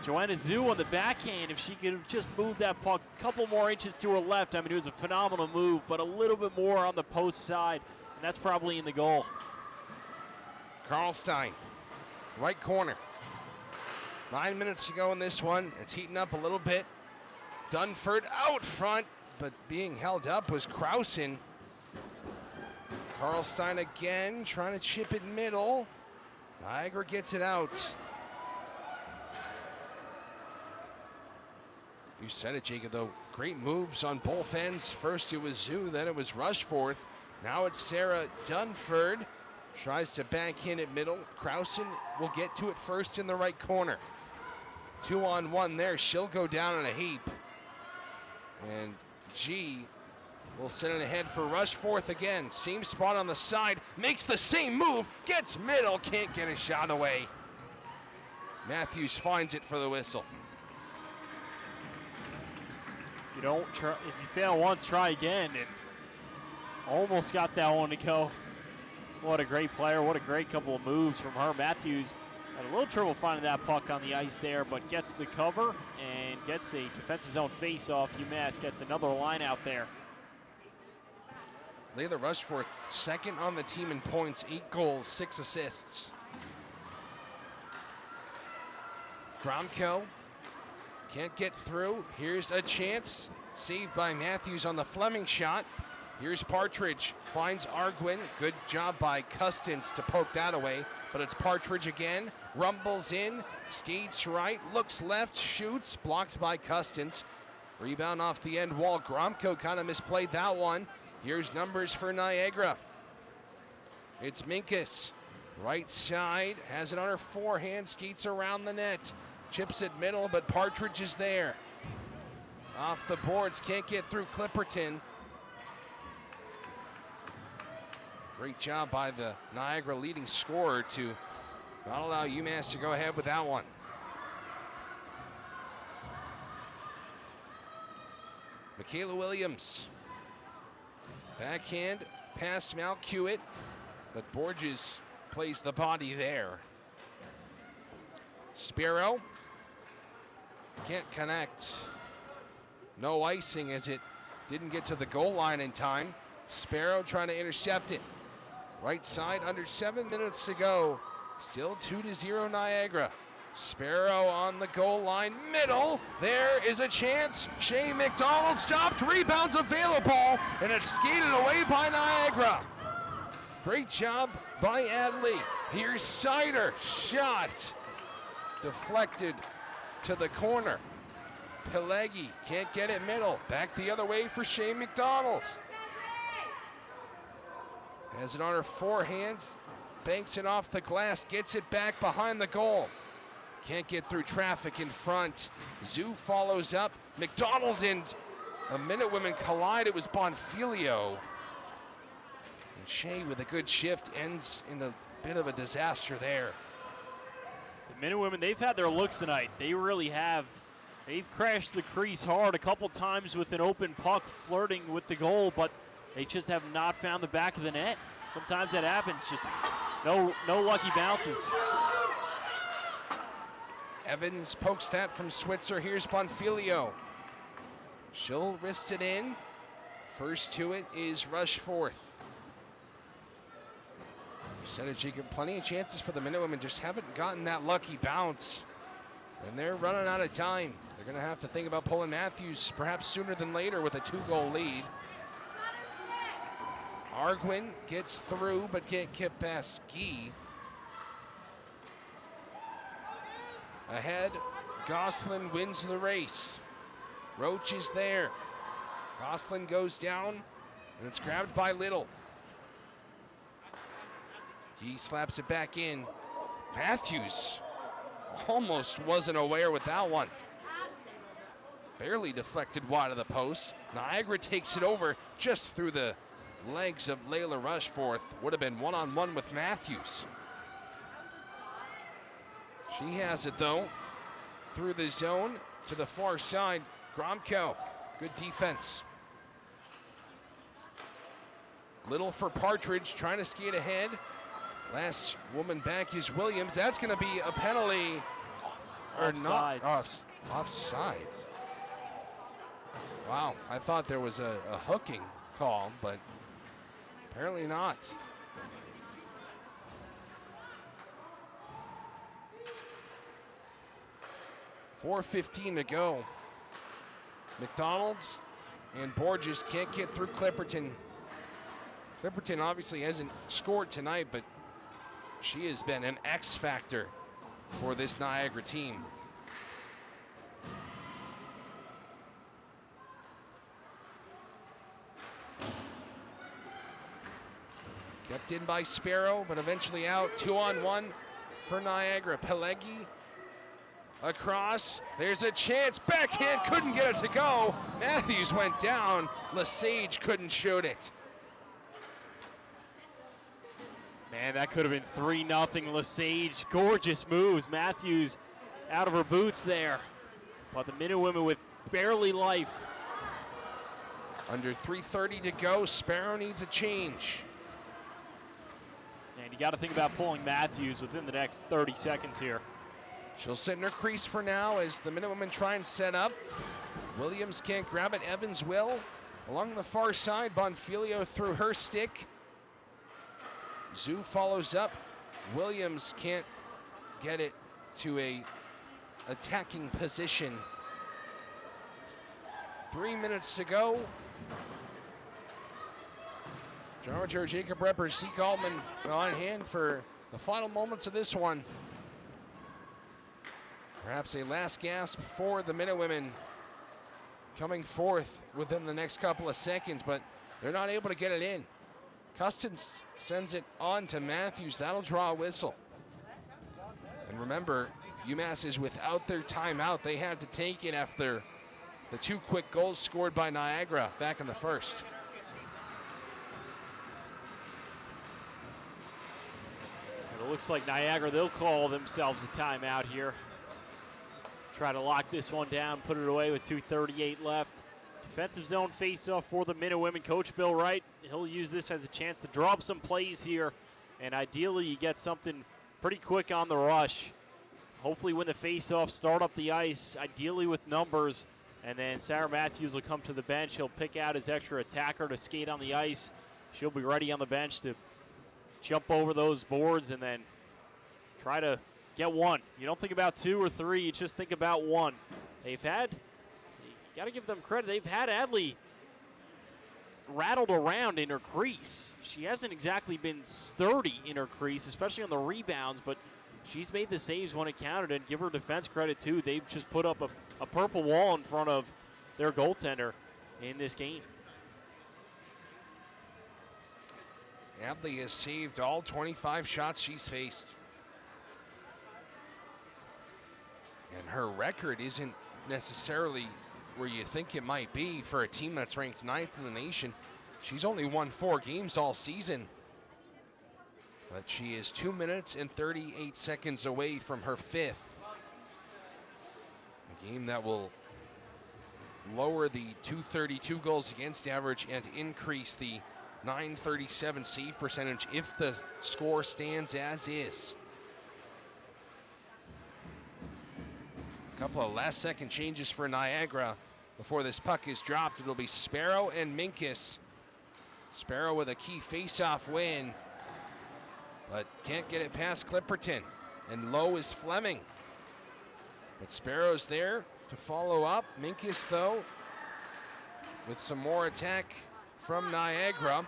Joanna Zoo on the backhand. If she could have just moved that puck a couple more inches to her left, I mean, it was a phenomenal move, but a little bit more on the post side, and that's probably in the goal. Karlstein, right corner. 9 minutes to go in this one. It's heating up a little bit. Dunford out front, but being held up was Krausen. Karlstein again, trying to chip it middle. Niagara gets it out. You said it, Jacob, though. Great moves on both ends. First it was Zoo, then it was Rushforth. Now it's Sarah Dunford. Tries to back in at middle. Krausen will get to it first in the right corner. 2-on-1 there. She'll go down in a heap. And G will send it ahead for Rushforth again. Same spot on the side. Makes the same move. Gets middle. Can't get a shot away. Matthews finds it for the whistle. You don't try, if you fail once, try again. And almost got that one to go. What a great player. What a great couple of moves from her. Matthews had a little trouble finding that puck on the ice there, but gets the cover and gets a defensive zone face-off. UMass gets another line out there. Layla Rushforth, second on the team in points, 8 goals, 6 assists. Gromko can't get through. Here's a chance. Saved by Matthews on the Fleming shot. Here's Partridge, finds Arguin. Good job by Custance to poke that away, but it's Partridge again. Rumbles in, skates right, looks left, shoots, blocked by Custance. Rebound off the end wall. Gromko kind of misplayed that one. Here's numbers for Niagara. It's Minkus, right side, has it on her forehand, skates around the net. Chips it middle, but Partridge is there. Off the boards, can't get through Clipperton. Great job by the Niagara leading scorer to not allow UMass to go ahead with that one. Michaela Williams. Backhand past Malcuit, but Borges plays the body there. Sparrow can't connect. No icing as it didn't get to the goal line in time. Sparrow trying to intercept it. Right side, under 7 minutes to go. Still 2-0 Niagara. Sparrow on the goal line, middle. There is a chance. Shea McDonald stopped, rebounds available, and it's skated away by Niagara. Great job by Adley. Here's Sider, shot. Deflected to the corner. Pelegi can't get it middle. Back the other way for Shea McDonald. Has it on her forehand, banks it off the glass, gets it back behind the goal. Can't get through traffic in front. Zoo follows up. McDonald and a Minutewomen collide. It was Bonfilio. And Shea with a good shift ends in a bit of a disaster there. The Minutewomen, they've had their looks tonight. They really have. They've crashed the crease hard a couple times with an open puck flirting with the goal, but they just have not found the back of the net. Sometimes that happens, just no lucky bounces. Evans pokes that from Switzer. Here's Bonfilio. She'll wrist it in. First to it is Rushforth. Said it, Jacob, plenty of chances for the Minutewomen, just haven't gotten that lucky bounce. And they're running out of time. They're gonna have to think about pulling Matthews perhaps sooner than later with a 2-goal lead. Arguin gets through, but can't get past Gee. Ahead, Goslin wins the race. Roach is there. Goslin goes down, and it's grabbed by Little. Gee slaps it back in. Matthews almost wasn't aware with that one. Barely deflected wide of the post. Niagara takes it over just through the legs of Layla Rushforth. Would have been one-on-one with Matthews. She has it though. Through the zone to the far side. Gromko, good defense. Little for Partridge, trying to skate ahead. Last woman back is Williams. That's gonna be a penalty. Or not, offsides. Wow, I thought there was a hooking call, but apparently not. .4:15 to go. McDonald's and Borges can't get through Clipperton. Clipperton obviously hasn't scored tonight, but she has been an X factor for this Niagara team. Kept in by Sparrow, but eventually out. 2-on-1 for Niagara. Pelegi across. There's a chance. Backhand, couldn't get it to go. Matthews went down. Lesage couldn't shoot it. Man, that could have been 3-0 Lesage. Gorgeous moves. Matthews out of her boots there. But the Minutewomen with barely life. Under 3:30 to go. Sparrow needs a change. And you got to think about pulling Matthews within the next 30 seconds here. She'll sit in her crease for now as the Minutemen try and set up. Williams can't grab it. Evans will. Along the far side, Bonfilio through her stick. Zoo follows up. Williams can't get it to a attacking position. 3 minutes to go. Dramaturg Jacob Repper, Zeke Altman on hand for the final moments of this one. Perhaps a last gasp for the Minutewomen coming forth within the next couple of seconds, but they're not able to get it in. Custance sends it on to Matthews. That'll draw a whistle. And remember, UMass is without their timeout. They had to take it after the 2 quick goals scored by Niagara back in the first. It looks like Niagara, they'll call themselves a timeout here. Try to lock this one down, put it away with 2:38 left. Defensive zone faceoff for the Minutewomen. Coach Bill Wright, he'll use this as a chance to draw up some plays here, and ideally you get something pretty quick on the rush. Hopefully win the faceoff, start up the ice, ideally with numbers, and then Sarah Matthews will come to the bench. He'll pick out his extra attacker to skate on the ice. She'll be ready on the bench to jump over those boards and then try to get one. You don't think about 2 or 3, you just think about 1. You got to give them credit. They've had Adley rattled around in her crease. She hasn't exactly been sturdy in her crease, especially on the rebounds, but she's made the saves when it counted, and give her defense credit too. They've just put up a purple wall in front of their goaltender in this game. Adley has saved all 25 shots she's faced. And her record isn't necessarily where you think it might be for a team that's ranked 9th in the nation. She's only won 4 games all season. But she is 2 minutes and 38 seconds away from her 5th. A game that will lower the 232 goals against average and increase the 937 save percentage if the score stands as is. A couple of last second changes for Niagara before this puck is dropped. It'll be Sparrow and Minkus. Sparrow with a key face-off win, but can't get it past Clipperton. And low is Fleming. But Sparrow's there to follow up. Minkus, though, with some more attack from Niagara.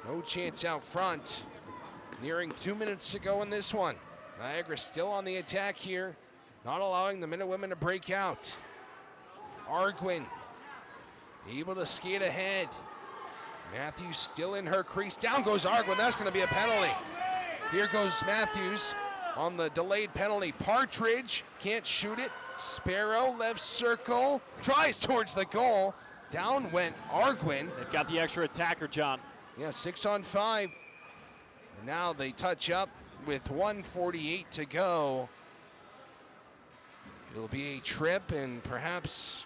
No chance out front. Nearing 2 minutes to go in this one. Niagara still on the attack here, not allowing the Minutewomen to break out. Arguin able to skate ahead. Matthews still in her crease. Down goes Arguin. That's going to be a penalty. Here goes Matthews on the delayed penalty. Partridge can't shoot it. Sparrow left circle. Tries towards the goal. Down went Arguin. They've got the extra attacker, John. Yeah, 6 on 5. And now they touch up with 1:48 to go. It'll be a trip and perhaps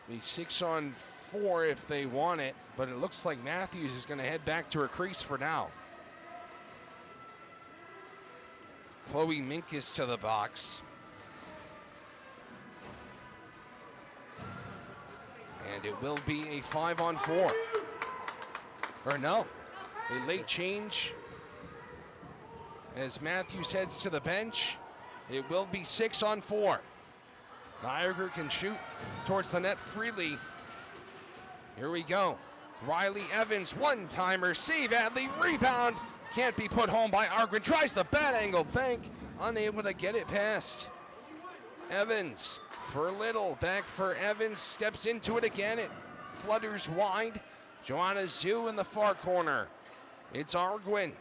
a 6 on 4 if they want it, but it looks like Matthews is going to head back to her crease for now. Chloe Minkus to the box. And it will be a 5 on 4. Or no, a late change as Matthews heads to the bench. It will be 6 on 4. Niagara can shoot towards the net freely. Here we go. Riley Evans, one-timer, save Adley, rebound. Can't be put home by Arguin. Tries the bad angle bank, unable to get it past. Evans for Little, back for Evans, steps into it again. It flutters wide. Joanna Zhu in the far corner. It's Arguin.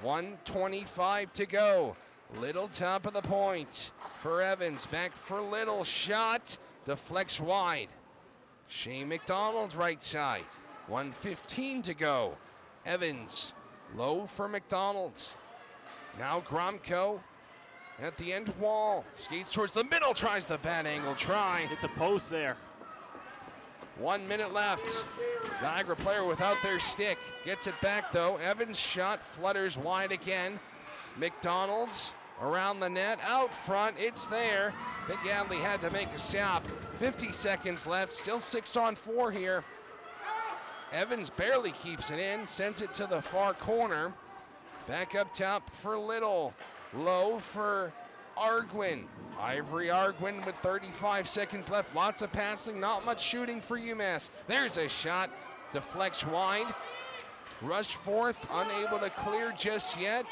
1:25 to go. Little top of the point for Evans. Back for Little. Shot. Deflects wide. Shea McDonald right side. 1:15 to go. Evans low for McDonald. Now Gromko at the end wall. Skates towards the middle. Tries the bad angle try. Hit the post there. 1 minute left. Niagara player without their stick. Gets it back though. Evans' shot flutters wide again. McDonald's around the net. Out front, it's there. I think Adley had to make a stop. 50 seconds left. Still 6-on-4 here. Evans barely keeps it in. Sends it to the far corner. Back up top for Little. Low for Arguin. Ivory Arguin with 35 seconds left. Lots of passing, not much shooting for UMass. There's a shot. Deflects wide. Rush forth, unable to clear just yet.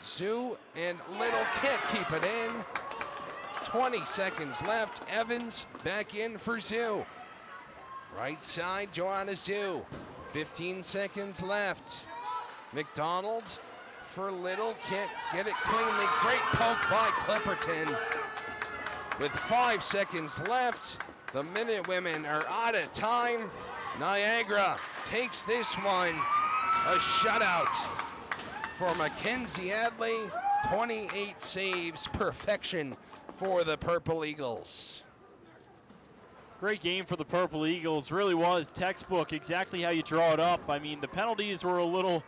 Zoo and Little can't keep it in. 20 seconds left. Evans back in for Zoo. Right side, Joanna Zoo. 15 seconds left. McDonald for Little, can't get it cleanly. Great poke by Clipperton. With 5 seconds left, the Minute Women are out of time. Niagara takes this one. A shutout for Mackenzie Adley. 28 saves, perfection for the Purple Eagles. Great game for the Purple Eagles. Really was textbook, exactly how you draw it up. I mean, the penalties were a little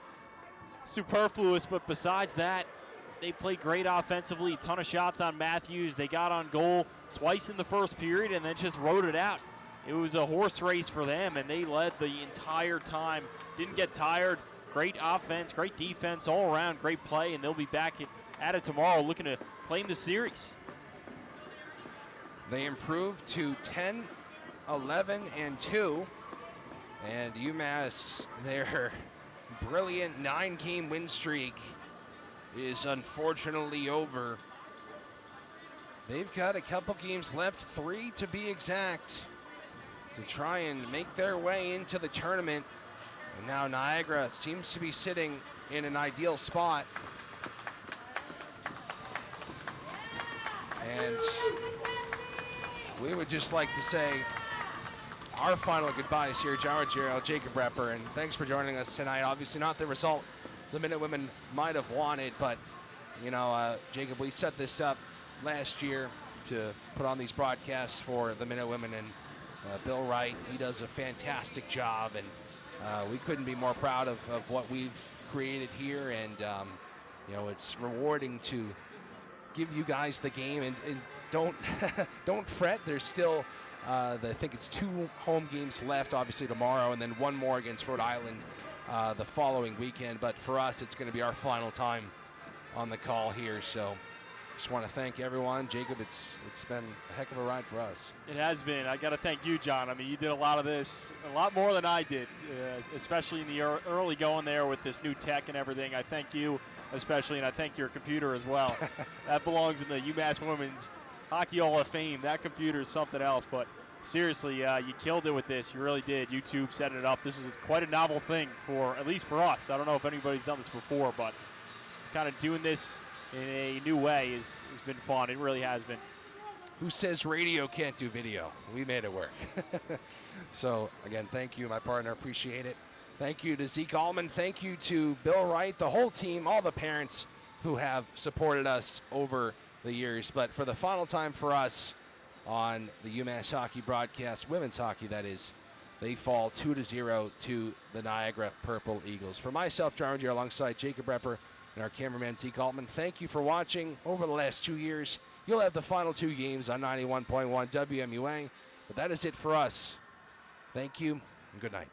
superfluous, but besides that, they played great offensively. Ton of shots on Matthews. They got on goal twice in the first period and then just rode it out. It was a horse race for them, and they led the entire time. Didn't get tired. Great offense, great defense all around, great play, and they'll be back at it tomorrow looking to claim the series. They improved to 10, 11, and 2. And UMass, their brilliant 9-game win streak is unfortunately over. They've got a couple games left, 3 to be exact, to try and make their way into the tournament. And now Niagara seems to be sitting in an ideal spot. And we would just like to say our final goodbyes here. John Ruggiero, Jacob Repper, and thanks for joining us tonight. Obviously not the result the Minute Women might have wanted, but you know, Jacob, we set this up last year to put on these broadcasts for the Minute Women, and Bill Wright, he does a fantastic job, and we couldn't be more proud of what we've created here, and you know, it's rewarding to give you guys the game, and don't don't fret. There's still I think it's 2 home games left, obviously tomorrow, and then 1 more against Rhode Island the following weekend. But for us, it's going to be our final time on the call here. So just want to thank everyone. Jacob, it's been a heck of a ride for us. It has been. I got to thank you, John. I mean, you did a lot of this, a lot more than I did, especially in the early going there with this new tech and everything. I thank you especially, and I thank your computer as well. That belongs in the UMass Women's Hockey Hall of Fame. That computer is something else, but seriously, you killed it with this. You really did. YouTube set it up. This is quite a novel thing for, at least for us. I don't know if anybody's done this before, but kind of doing this in a new way has been fun. It really has been. Who says radio can't do video? We made it work. So, again, thank you, my partner. Appreciate it. Thank you to Zeke Allman. Thank you to Bill Wright, the whole team, all the parents who have supported us over the years. But for the final time for us on the UMass hockey broadcast, women's hockey that is, they fall 2-0 to the Niagara Purple Eagles. For myself, John Ruggiero, alongside Jacob Repper and our cameraman Zeke Altman, thank you for watching over the last 2 years. You'll have the final 2 games on 91.1 WMUA. But that is it for us. Thank you and good night.